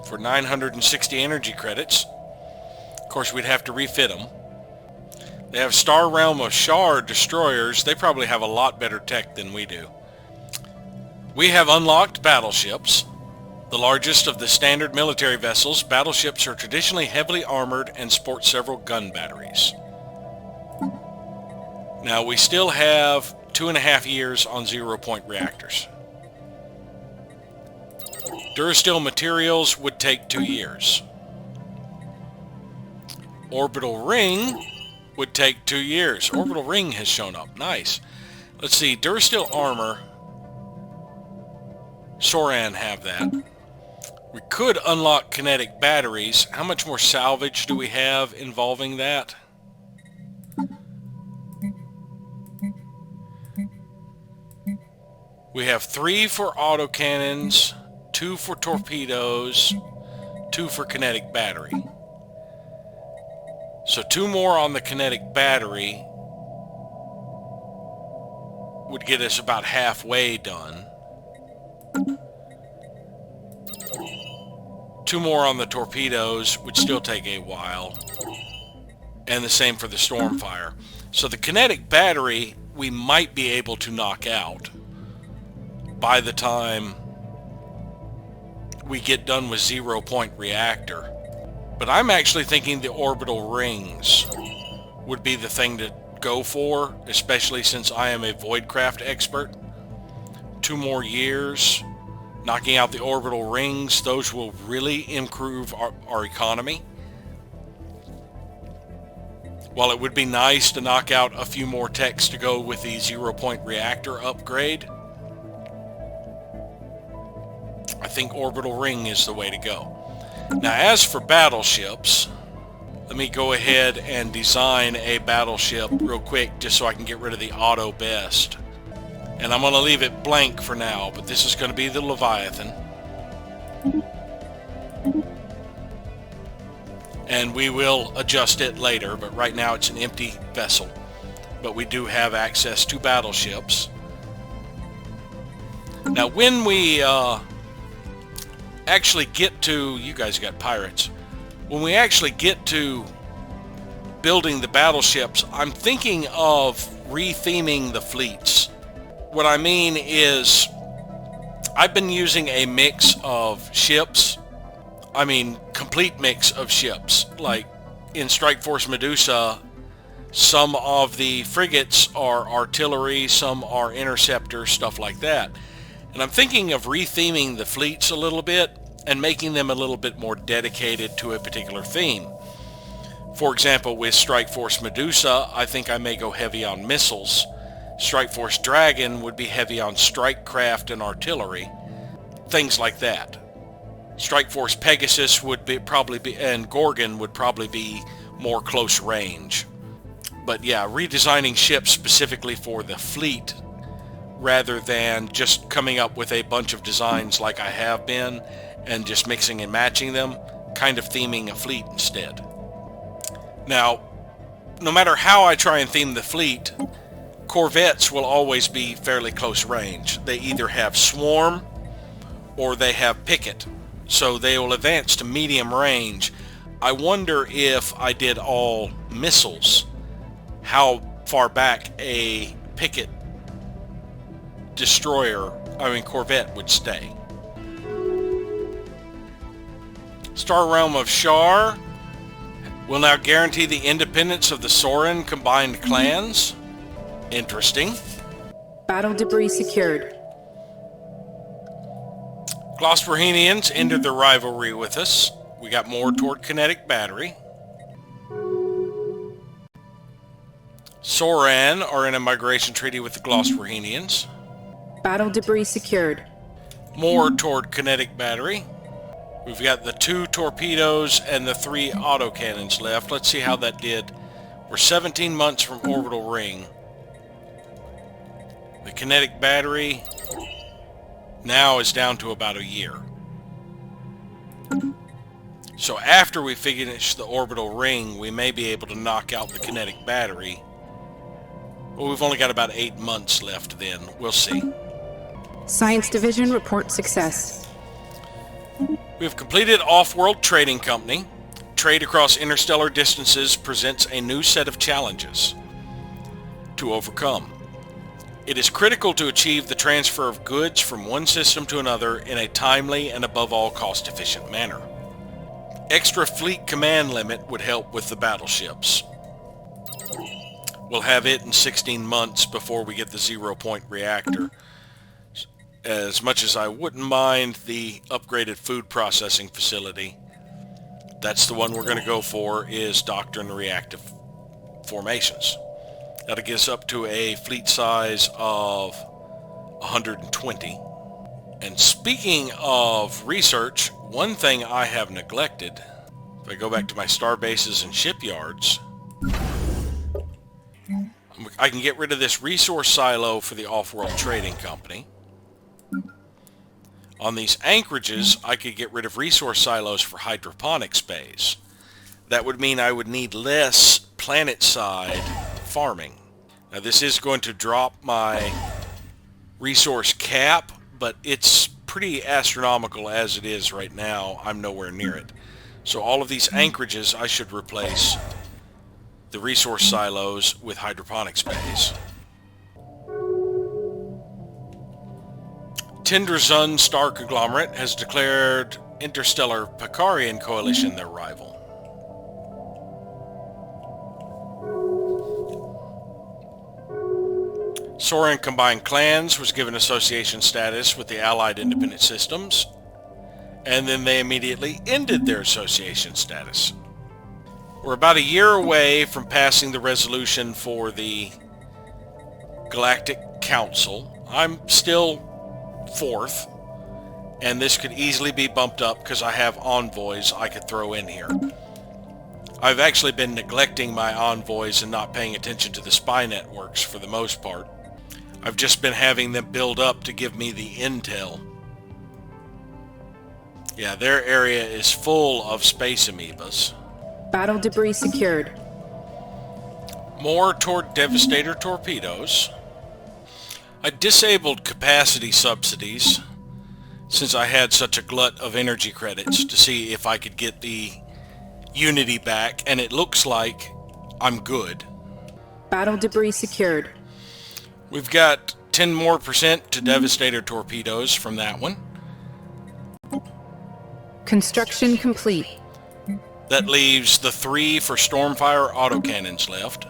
for 960 energy credits. Of course, we'd have to refit them. They have Star Realm of Shard destroyers. They probably have a lot better tech than we do. We have unlocked battleships. The largest of the standard military vessels, battleships are traditionally heavily armored and sport several gun batteries. Now, we still have 2.5 years on 0-point reactors. Durasteel materials would take 2 years. Orbital ring would take 2 years. Orbital ring has shown up. Nice. Let's see. Durasteel armor. Soran have that. We could unlock kinetic batteries. How much more salvage do we have involving that? We have 3 for autocannons, 2 for torpedoes, 2 for kinetic battery. So 2 more on the kinetic battery would get us about halfway done. 2 more on the torpedoes would still take a while. And the same for the Stormfire. So the kinetic battery we might be able to knock out by the time we get done with 0-point reactor. But I'm actually thinking the orbital rings would be the thing to go for, especially since I am a Voidcraft expert. 2 more years, knocking out the orbital rings, those will really improve our economy. While it would be nice to knock out a few more techs to go with the 0-point reactor upgrade, I think orbital ring is the way to go. Now, as for battleships, let me go ahead and design a battleship real quick just so I can get rid of the auto best. And I'm going to leave it blank for now, but this is going to be the Leviathan. And we will adjust it later, but right now it's an empty vessel. But we do have access to battleships. Now, when we actually get to, you guys got pirates, when we actually get to building the battleships, I'm thinking of retheming the fleets. What I mean is, I've been using a mix of ships, complete mix of ships. Like in Strike Force Medusa, some of the frigates are artillery, some are interceptors, stuff like that. And I'm thinking of retheming the fleets a little bit and making them a little bit more dedicated to a particular theme. For example, with Strike Force Medusa, I think I may go heavy on missiles. Strike Force Dragon would be heavy on strike craft and artillery. Things like that. Strike Force Pegasus would probably be, and Gorgon would probably be more close range. But yeah, redesigning ships specifically for the fleet rather than just coming up with a bunch of designs like I have been and just mixing and matching them, kind of theming a fleet instead. Now, no matter how I try and theme the fleet, corvettes will always be fairly close range. They either have swarm or they have picket, so they will advance to medium range. I wonder if I did all missiles, how far back a picket destroyer Corvette would stay. Star Realm of Shar will now guarantee the independence of the Soran combined clans. Interesting. Battle debris secured. Glosperhenians ended their rivalry with us. We got more toward kinetic battery. Soran are in a migration treaty with the Glosperhenians. Battle debris secured. More toward kinetic battery. We've got the 2 torpedoes and the 3 autocannons left. Let's see how that did. We're 17 months from orbital ring. The kinetic battery now is down to about a year. So after we finish the orbital ring, we may be able to knock out the kinetic battery. Well, we've only got about 8 months left then. We'll see. Science Division report success. We have completed Off-World Trading Company. Trade across interstellar distances presents a new set of challenges to overcome. It is critical to achieve the transfer of goods from one system to another in a timely and above all cost-efficient manner. Extra fleet command limit would help with the battleships. We'll have it in 16 months before we get the 0-point reactor. As much as I wouldn't mind the upgraded food processing facility, that's the one we're going to go for, is Doctrine Reactive Formations. That'll get us up to a fleet size of 120. And speaking of research, one thing I have neglected, if I go back to my star bases and shipyards, I can get rid of this resource silo for the Off-World Trading Company. On these anchorages, I could get rid of resource silos for hydroponics bays. That would mean I would need less planet-side farming. Now this is going to drop my resource cap, but it's pretty astronomical as it is right now. I'm nowhere near it. So all of these anchorages, I should replace the resource silos with hydroponics bays. Tenderzun Star Conglomerate has declared Interstellar Picarian Coalition their rival. Soran Combined Clans was given association status with the Allied Independent Systems, and then they immediately ended their association status. We're about a year away from passing the resolution for the Galactic Council. I'm still 4th, and this could easily be bumped up because I have envoys I could throw in here. I've actually been neglecting my envoys and not paying attention to the spy networks for the most part. I've just been having them build up to give me the intel. Yeah, their area is full of space amoebas. Battle debris secured. More toward Devastator torpedoes. I disabled capacity subsidies since I had such a glut of energy credits to see if I could get the Unity back, and it looks like I'm good. Battle debris secured. We've got 10% more to Devastator torpedoes from that one. Construction complete. That leaves the 3 for Stormfire autocannons left.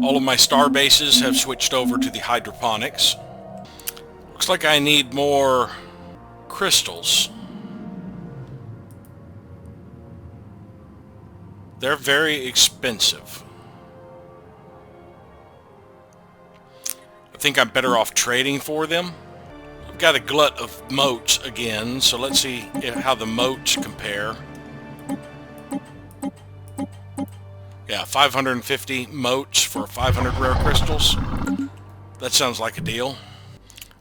All of my star bases have switched over to the hydroponics. Looks like I need more crystals. They're very expensive. I think I'm better off trading for them. I've got a glut of motes again, so let's see how the motes compare. Yeah, 550 motes for 500 rare crystals. That sounds like a deal.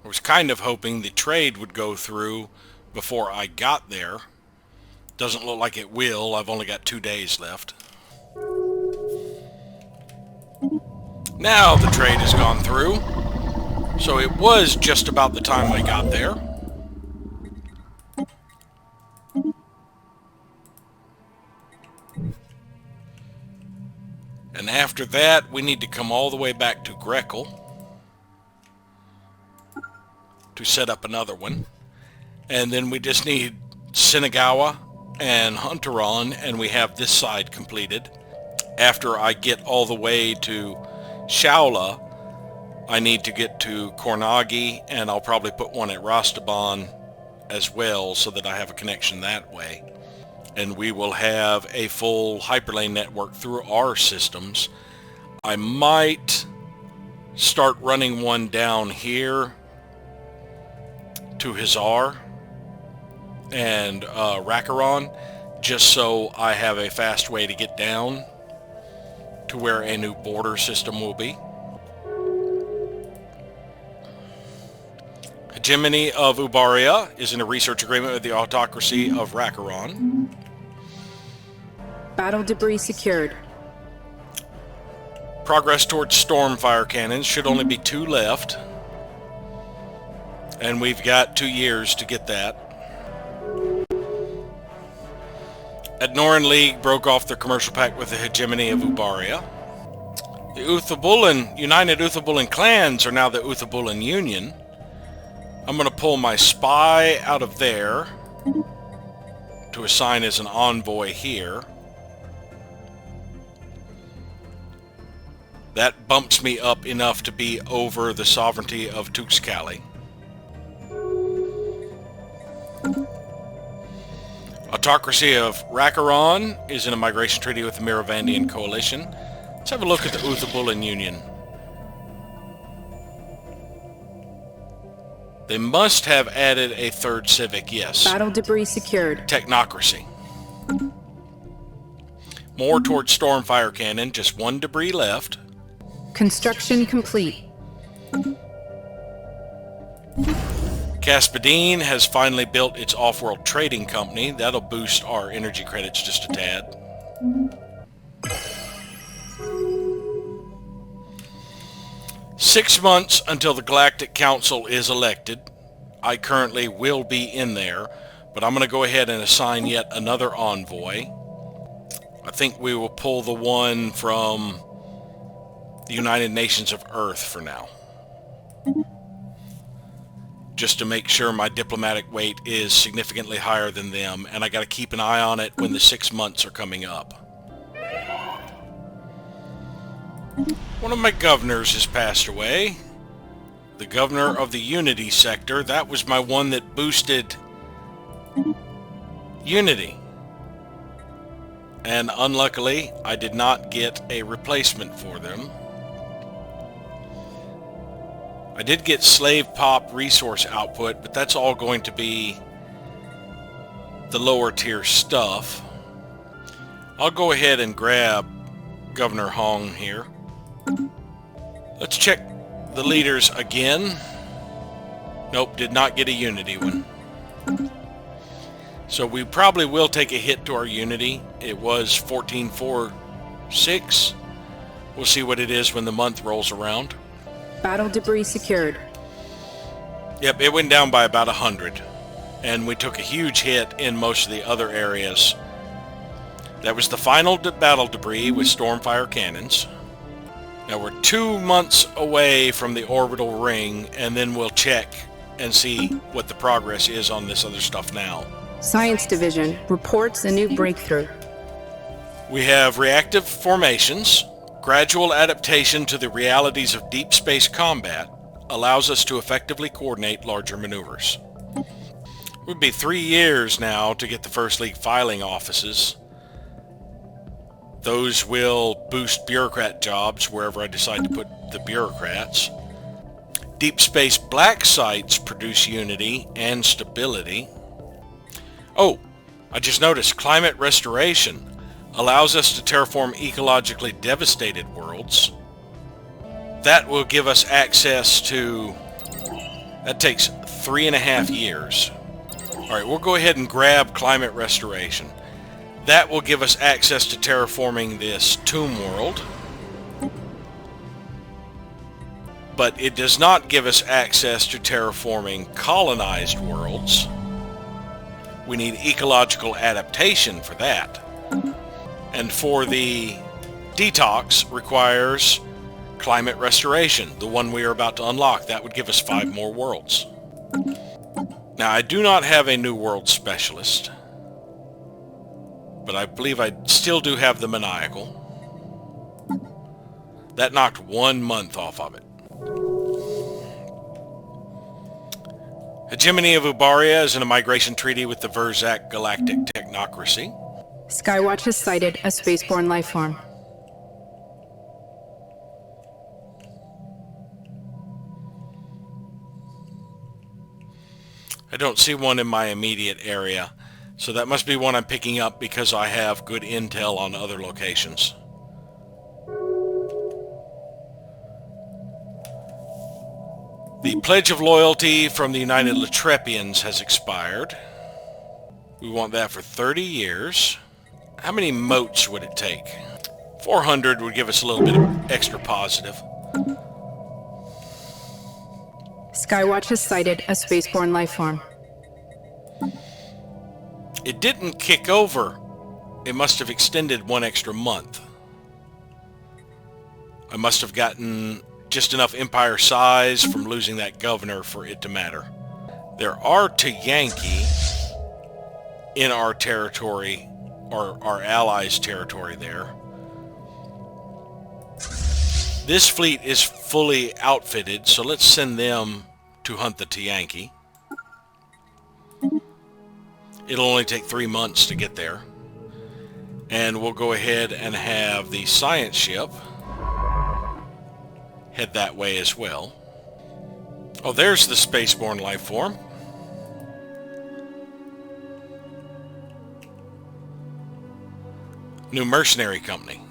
I was kind of hoping the trade would go through before I got there. Doesn't look like it will. I've only got 2 days left. Now the trade has gone through. So it was just about the time I got there. And after that, we need to come all the way back to Grekel. to set up another one. And then we just need Shinagawa and Hunteron, and we have this side completed. After I get all the way to Shaula, I need to get to Kornagi, and I'll probably put one at Rastaban as well so that I have a connection that way. And we will have a full hyperlane network through our systems. I might start running one down here to Hazar and Rakaron, just so I have a fast way to get down to where a new border system will be. Hegemony of Ubaria is in a research agreement with the autocracy of Rakaron. Battle debris secured. Progress towards Stormfire cannons. Should only be 2 left. And we've got 2 years to get that. Adnoran League broke off their commercial pact with the Hegemony of Ubaria. The Uthabulan, United Uthabulan clans are now the Uthabulan Union. I'm going to pull my spy out of there to assign as an envoy here. That bumps me up enough to be over the sovereignty of Tuxcali. Autocracy of Rakaron is in a migration treaty with the Miravandian Coalition. Let's have a look at the Uthabulan Union. They must have added a 3rd civic, yes. Battle debris secured. Technocracy. More towards Stormfire cannon, just 1 debris left. Construction complete. Caspadine has finally built its off-world trading company. That'll boost our energy credits just a tad. Six months until the Galactic Council is elected. I currently will be in there, but I'm going to go ahead and assign yet another envoy. I think we will pull the one from the United Nations of Earth for now, just to make sure my diplomatic weight is significantly higher than them, and I got to keep an eye on it when the 6 months are coming up. One of my governors has passed away. The governor of the Unity sector. That was my one that boosted Unity. And unluckily, I did not get a replacement for them. I did get slave pop resource output, but that's all going to be the lower tier stuff. I'll go ahead and grab Governor Hong here. Let's check the leaders again. Nope, did not get a Unity one. So we probably will take a hit to our Unity. It was 1446. We'll see what it is when the month rolls around. Battle debris secured. Yep, it went down by about 100. And we took a huge hit in most of the other areas. That was the final battle debris with Stormfire cannons. Now we're 2 months away from the orbital ring, and then we'll check and see what the progress is on this other stuff now. Science Division reports a new breakthrough. We have reactive formations. Gradual adaptation to the realities of deep space combat allows us to effectively coordinate larger maneuvers. It would be 3 years now to get the First League filing offices. Those will boost bureaucrat jobs wherever I decide to put the bureaucrats. Deep space black sites produce unity and stability. Oh, I just noticed climate restoration allows us to terraform ecologically devastated worlds. That will give us access to... That takes 3.5 years. Alright, we'll go ahead and grab climate restoration. That will give us access to terraforming this tomb world. But it does not give us access to terraforming colonized worlds. We need ecological adaptation for that. And for the detox requires climate restoration, the one we are about to unlock. That would give us 5 more worlds. Now, I do not have a New World Specialist, but I believe I still do have the Maniacal. That knocked 1 month off of it. Hegemony of Ubaria is in a migration treaty with the Verzak Galactic Technocracy. Skywatch has sighted a spaceborne life form. I don't see one in my immediate area, so that must be one I'm picking up because I have good intel on other locations. The Pledge of Loyalty from the United Latrepians has expired. We want that for 30 years. How many motes would it take? 400 would give us a little bit of extra positive. Skywatch has sighted a spaceborne life form. It didn't kick over. It must have extended 1 extra month. I must have gotten just enough empire size from losing that governor for it to matter. There are Yankee in our territory, or our allies' territory there. This fleet is fully outfitted, so let's send them to hunt the Yankee. It'll only take 3 months to get there. And we'll go ahead and have the science ship head that way as well. Oh, there's the spaceborne life form. New mercenary company.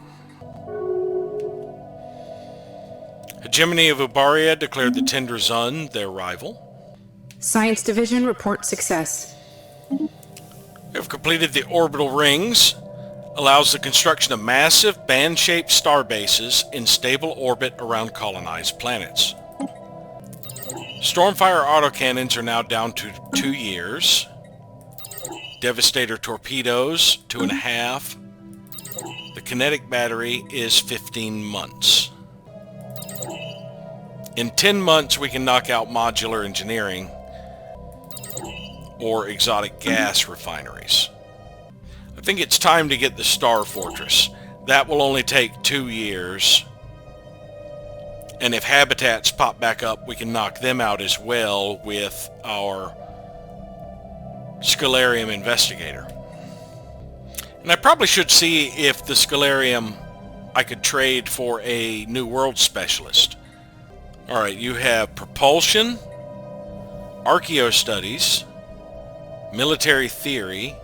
Hegemony of Ubaria declared the Tendrazun their rival. Science Division report success. We have completed the orbital rings. Allows the construction of massive band-shaped star bases in stable orbit around colonized planets. Stormfire autocannons are now down to 2 years. Devastator torpedoes, 2.5. The kinetic battery is 15 months. In 10 months we can knock out modular engineering or exotic gas refineries. I think it's time to get the Star Fortress. That will only take 2 years. And if habitats pop back up, we can knock them out as well with our Stellarium Investigator. And I probably should see if the Stellarium I could trade for a New World Specialist. Alright, you have Propulsion, Archaeo Studies, Military Theory,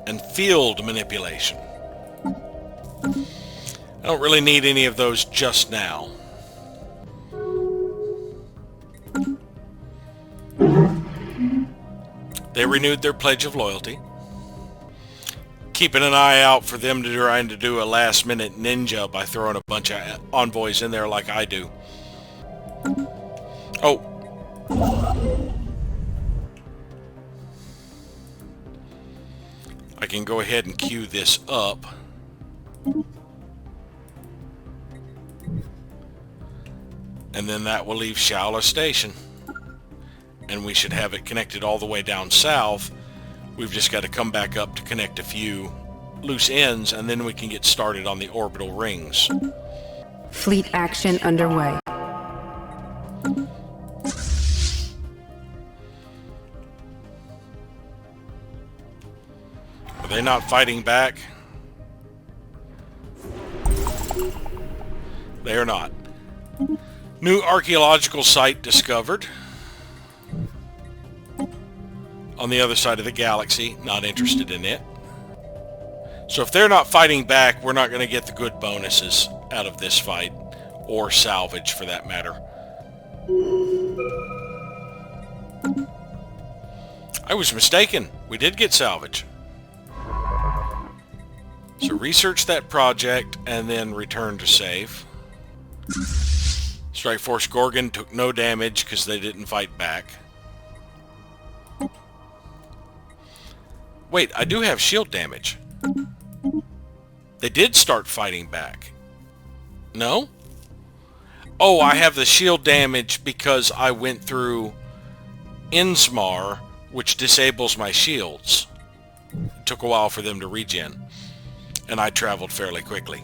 and Field Manipulation. I don't really need any of those just now. They renewed their Pledge of Loyalty. Keeping an eye out for them to trying to do a last-minute ninja by throwing a bunch of envoys in there like I do. Oh. I can go ahead and queue this up. And then that will leave Shaula Station. And we should have it connected all the way down south. We've just got to come back up to connect a few loose ends, and then we can get started on the orbital rings. Fleet action underway. Are they not fighting back? They are not. New archaeological site discovered. On the other side of the galaxy. Not interested in it. So if they're not fighting back, we're not going to get the good bonuses out of this fight. Or salvage, for that matter. I was mistaken. We did get salvage. So research that project and then return to save. Strike Force Gorgon took no damage because they didn't fight back. Wait, I do have shield damage. They did start fighting back. No? Oh, I have the shield damage because I went through Insmar, which disables my shields. It took a while for them to regen, and I traveled fairly quickly.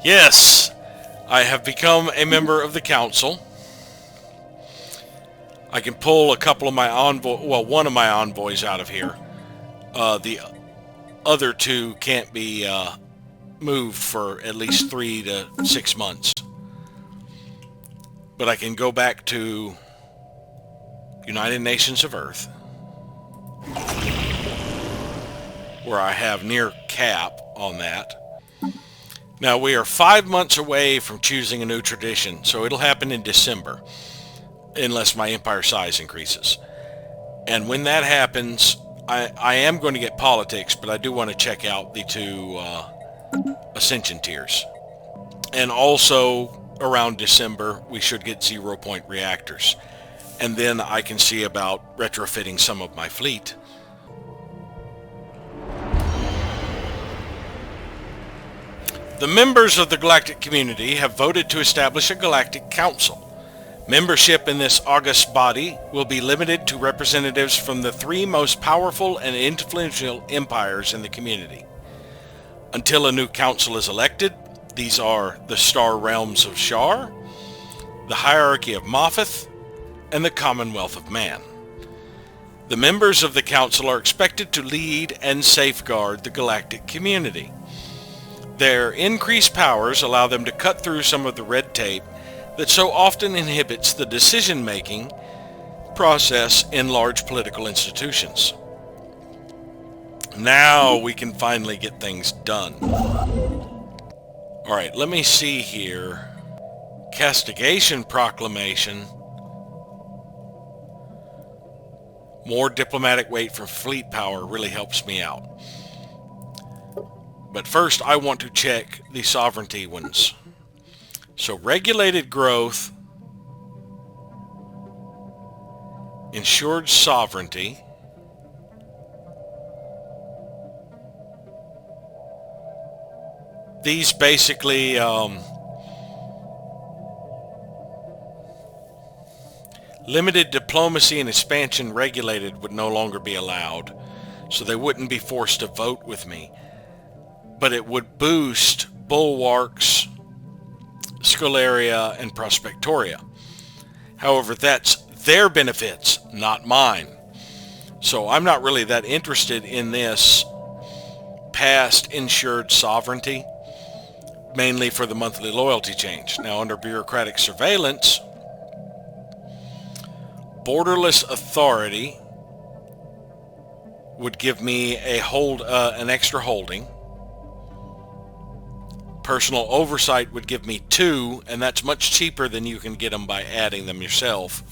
Yes, I have become a member of the council. I can pull a couple of my one of my envoys out of here. The other two can't be moved for at least 3 to 6 months. But I can go back to United Nations of Earth, where I have near cap on that. Now we are 5 months away from choosing a new tradition, so it'll happen in December, unless my empire size increases. And when that happens, I am going to get politics, but I do want to check out the 2 ascension tiers. And also around December, we should get 0-point reactors. And then I can see about retrofitting some of my fleet. The members of the Galactic community have voted to establish a Galactic Council. Membership in this august body will be limited to representatives from the 3 most powerful and influential empires in the community. Until a new council is elected, these are the Star Realms of Shar, the Hierarchy of Moffith, and the Commonwealth of Man. The members of the council are expected to lead and safeguard the Galactic community. Their increased powers allow them to cut through some of the red tape that so often inhibits the decision-making process in large political institutions. Now we can finally get things done. Alright, let me see here. Castigation proclamation. More diplomatic weight from fleet power really helps me out. But first I want to check the sovereignty ones. So regulated growth, ensured sovereignty, these basically limited diplomacy and expansion regulated would no longer be allowed, so they wouldn't be forced to vote with me. But it would boost bulwarks, Stellaris, and Prospectoria. However, that's their benefits, not mine. So I'm not really that interested in this past insured sovereignty, mainly for the monthly loyalty change. Now under bureaucratic surveillance, borderless authority would give me an extra holding. Personal oversight would give me 2, and that's much cheaper than you can get them by adding them yourself.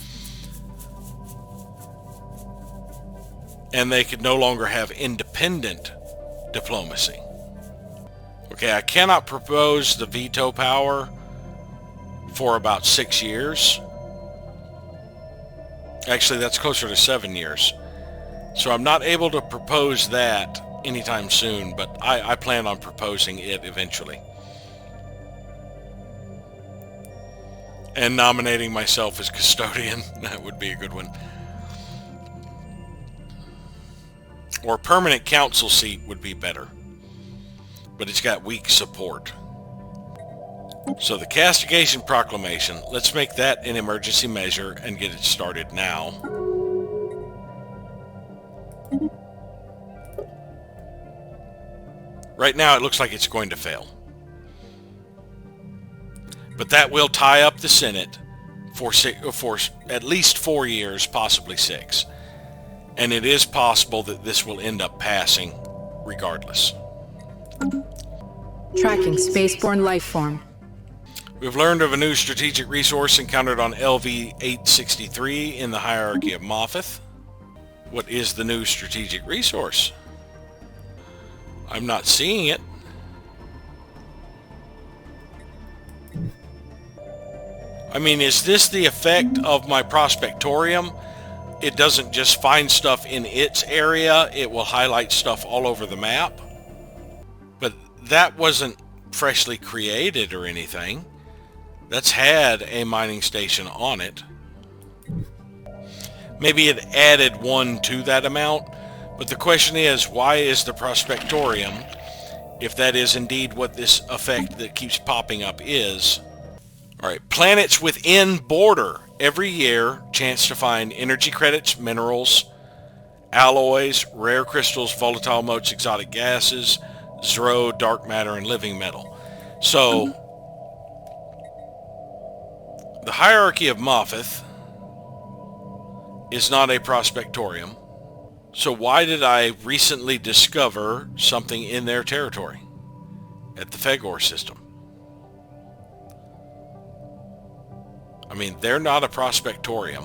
And they could no longer have independent diplomacy. Okay, I cannot propose the veto power for about 6 years. Actually, that's closer to 7 years. So I'm not able to propose that anytime soon, but I plan on proposing it eventually. And nominating myself as custodian, that would be a good one. Or permanent council seat would be better. But it's got weak support. So the castigation proclamation, let's make that an emergency measure and get it started now. Right now it looks like it's going to fail. But that will tie up the Senate for at least 4 years, possibly 6. And it is possible that this will end up passing regardless. Tracking spaceborne life form. We've learned of a new strategic resource encountered on LV-863 in the hierarchy of Moffith. What is the new strategic resource? I'm not seeing it. I mean, is this the effect of my Prospectorium? It doesn't just find stuff in its area, it will highlight stuff all over the map. But that wasn't freshly created or anything. That's had a mining station on it. Maybe it added one to that amount, but the question is, why is the Prospectorium, if that is indeed what this effect that keeps popping up is? Alright, planets within border. Every year, chance to find energy credits, minerals, alloys, rare crystals, volatile motes, exotic gases, zero, dark matter, and living metal. So, the hierarchy of Moffith is not a Prospectorium. So why did I recently discover something in their territory at the Fegor system? I mean, they're not a Prospectorium.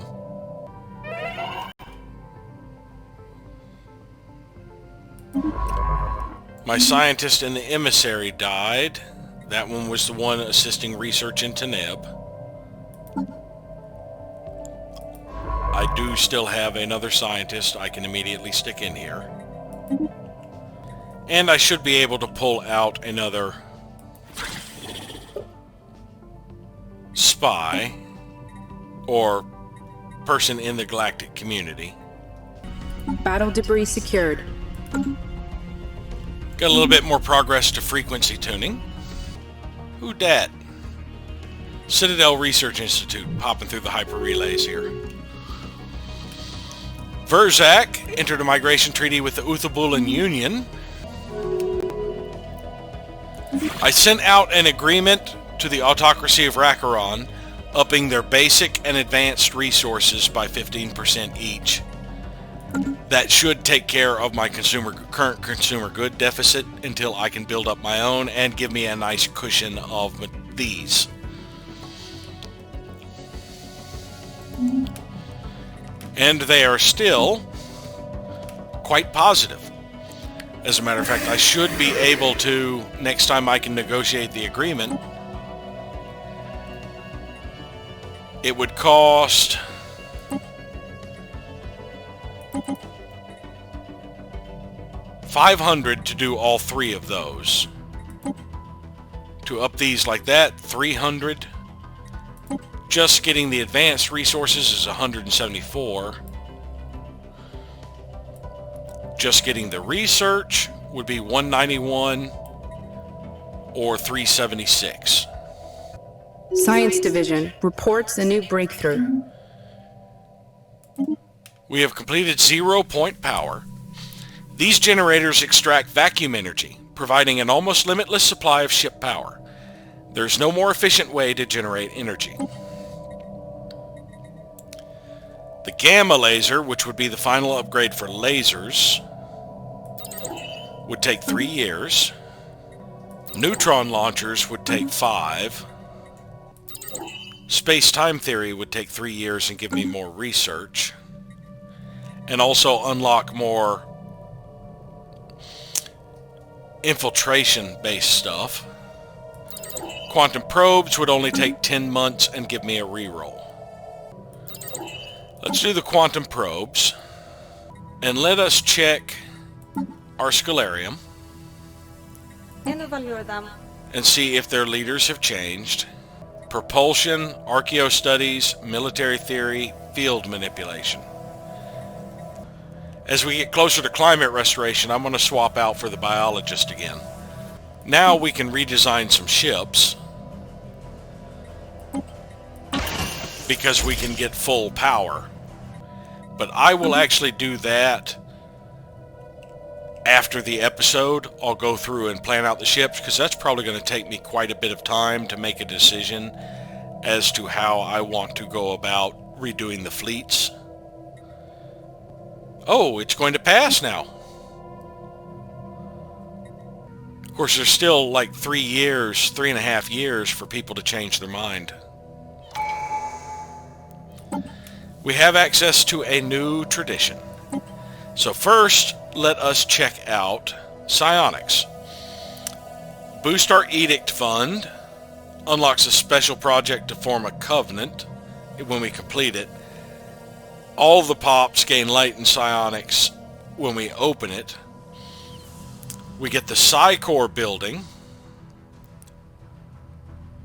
My scientist and the emissary died. That one was the one assisting research in Teneb. I do still have another scientist I can immediately stick in here. And I should be able to pull out another spy or person in the Galactic community. Battle debris secured. Got a little bit more progress to frequency tuning. Who dat? Citadel Research Institute, popping through the hyper relays here. Verzak entered a migration treaty with the Uthabulan Union. I sent out an agreement to the autocracy of Rakaron, upping their basic and advanced resources by 15% each. That should take care of my current consumer good deficit until I can build up my own and give me a nice cushion of these. And they are still quite positive. As a matter of fact, I should be able to, next time I can negotiate the agreement, it would cost $500 to do all three of those. To up these like that, $300. Just getting the advanced resources is $174. Just getting the research would be $191 or $376. Science Division reports a new breakthrough. We have completed 0-point power. These generators extract vacuum energy, providing an almost limitless supply of ship power. There's no more efficient way to generate energy. The gamma laser, which would be the final upgrade for lasers, would take 3 years. Neutron launchers would take 5. Space-time theory would take 3 years and give me more research. And also unlock more infiltration-based stuff. Quantum probes would only take 10 months and give me a reroll. Let's do the quantum probes. And let us check our Stellarium. And see if their leaders have changed. Propulsion, archaeo studies, military theory, field manipulation. As we get closer to climate restoration, I'm going to swap out for the biologist again. Now we can redesign some ships. Because we can get full power. But I will actually do that after the episode. I'll go through and plan out the ships, because that's probably going to take me quite a bit of time to make a decision as to how I want to go about redoing the fleets. Oh, it's going to pass now. Of course, there's still like 3 years, 3.5 years for people to change their mind. We have access to a new tradition. So first, let us check out psionics. Boost our Edict Fund. Unlocks a special project to form a covenant when we complete it. All the pops gain latent psionics when we open it. We get the Psi Core building.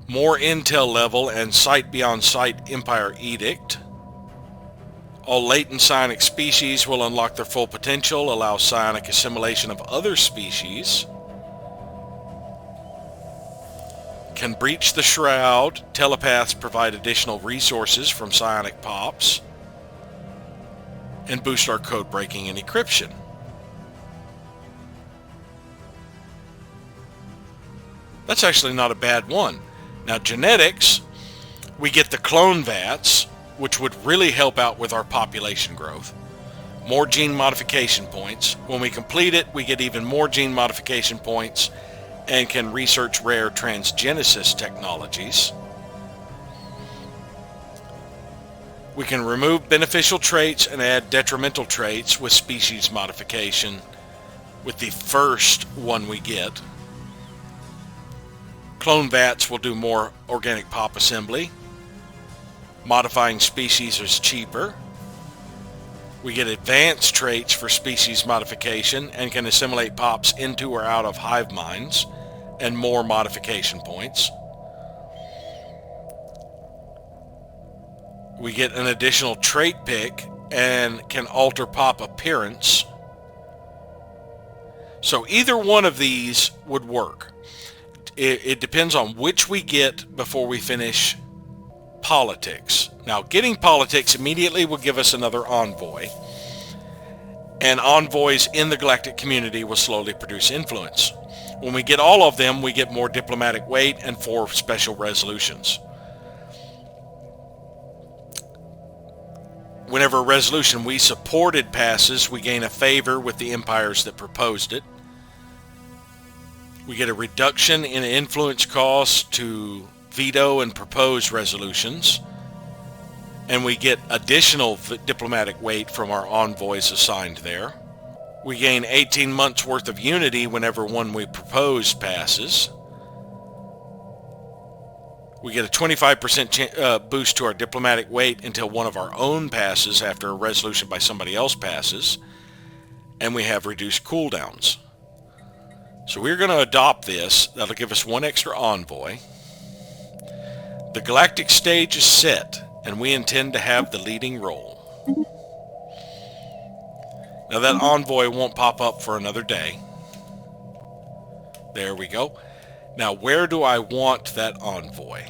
More intel level and sight beyond sight Empire Edict. All latent psionic species will unlock their full potential, allow psionic assimilation of other species. Can breach the shroud. Telepaths provide additional resources from psionic pops. And boost our code breaking and encryption. That's actually not a bad one. Now genetics, we get the clone vats, which would really help out with our population growth. More gene modification points. When we complete it, we get even more gene modification points and can research rare transgenesis technologies. We can remove beneficial traits and add detrimental traits with species modification with the first one we get. Clone vats will do more organic pop assembly. Modifying species is cheaper. We get advanced traits for species modification and can assimilate pops into or out of hive minds and more modification points. We get an additional trait pick and can alter pop appearance. So either one of these would work. It depends on which we get before we finish politics. Now, getting politics immediately will give us another envoy. And envoys in the galactic community will slowly produce influence. When we get all of them, we get more diplomatic weight and 4 special resolutions. Whenever a resolution we supported passes, we gain a favor with the empires that proposed it. We get a reduction in influence costs to veto and propose resolutions. And we get additional diplomatic weight from our envoys assigned there. We gain 18 months worth of unity whenever one we propose passes. We get a 25% boost to our diplomatic weight until one of our own passes after a resolution by somebody else passes. And we have reduced cooldowns. So we're going to adopt this. That'll give us 1 extra envoy. The galactic stage is set, and we intend to have the leading role. Now that envoy won't pop up for another day. There we go. Now where do I want that envoy?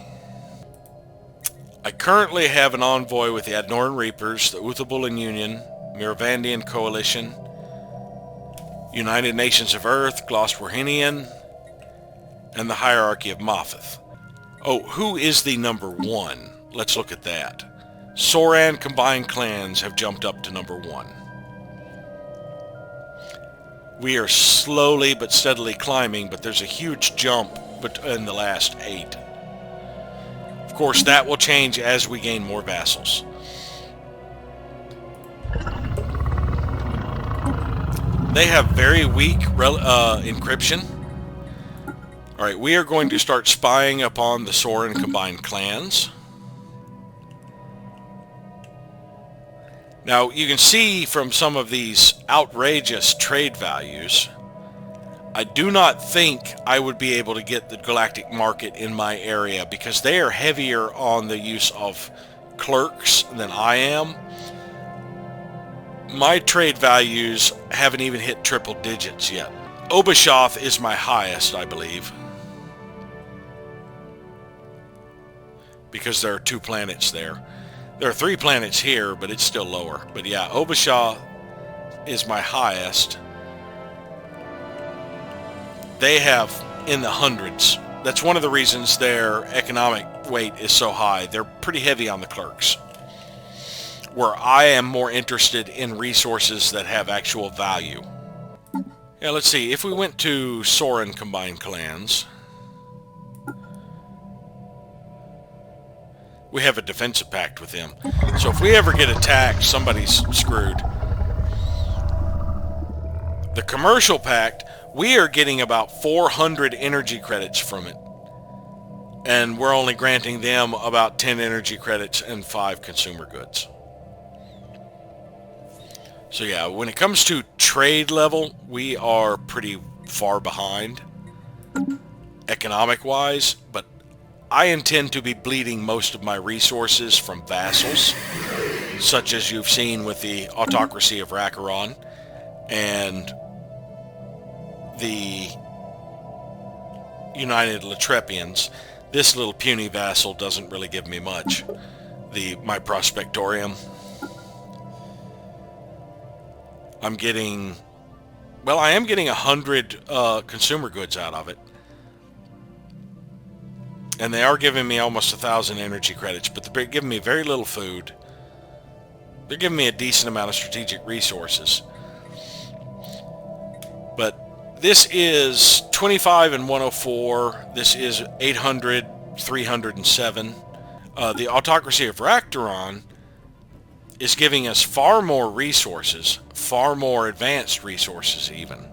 I currently have an envoy with the Adnoran Reapers, the Uthabulan Union, Miravandian Coalition, United Nations of Earth, Glosworhinian, and the Hierarchy of Moffith. Oh, who is the number 1? Let's look at that. Soran combined clans have jumped up to number 1. We are slowly but steadily climbing, but there's a huge jump in the last 8. Of course, that will change as we gain more vassals. They have very weak encryption. Alright, we are going to start spying upon the Soran combined clans. Now, you can see from some of these outrageous trade values, I do not think I would be able to get the galactic market in my area because they are heavier on the use of clerks than I am. My trade values haven't even hit triple digits yet. Obashoth is my highest, I believe, because there are 2 planets there. There are 3 planets here, but it's still lower. But yeah, Obashoth is my highest. They have in the hundreds. That's one of the reasons their economic weight is so high. They're pretty heavy on the clerks. Where I am more interested in resources that have actual value. Yeah, let's see. If we went to Soran combined clans, we have a defensive pact with them. So if we ever get attacked, somebody's screwed. The commercial pact, we are getting about 400 energy credits from it. And we're only granting them about 10 energy credits and 5 consumer goods. So yeah, when it comes to trade level, we are pretty far behind economic-wise, but I intend to be bleeding most of my resources from vassals, such as you've seen with the Autocracy of Rakaron and the United Latrepians. This little puny vassal doesn't really give me much. My Prospectorium. I'm getting... Well, I am getting 100 consumer goods out of it. And they are giving me almost 1,000 energy credits, but they're giving me very little food. They're giving me a decent amount of strategic resources. But this is 25 and 104. This is 800, 307. The Autocracy of Rakaron is giving us far more resources, far more advanced resources even.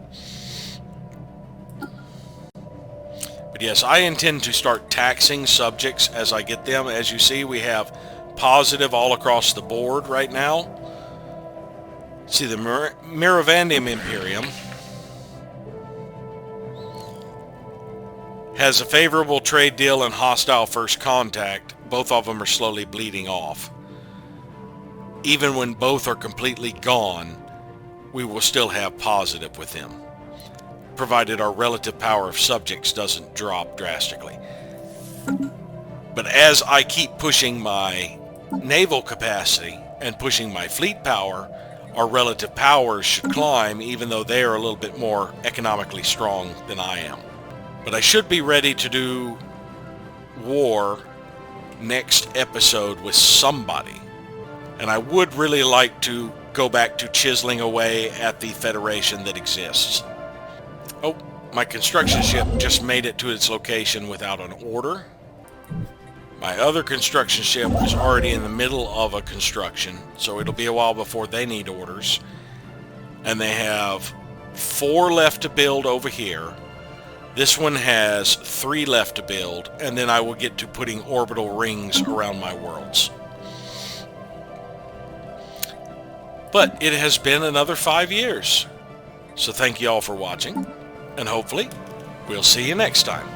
But yes, I intend to start taxing subjects as I get them. As you see, we have positive all across the board right now. See, the Miravandium Imperium has a favorable trade deal and hostile first contact. Both of them are slowly bleeding off. Even when both are completely gone, we will still have positive with them, provided our relative power of subjects doesn't drop drastically. But as I keep pushing my naval capacity and pushing my fleet power, our relative powers should climb, even though they are a little bit more economically strong than I am. But I should be ready to do war next episode with somebody. And I would really like to go back to chiseling away at the Federation that exists. Oh, my construction ship just made it to its location without an order. My other construction ship is already in the middle of a construction, so it'll be a while before they need orders. And they have 4 left to build over here. This one has 3 left to build, and then I will get to putting orbital rings around my worlds. But it has been another 5 years. So thank you all for watching, and hopefully we'll see you next time.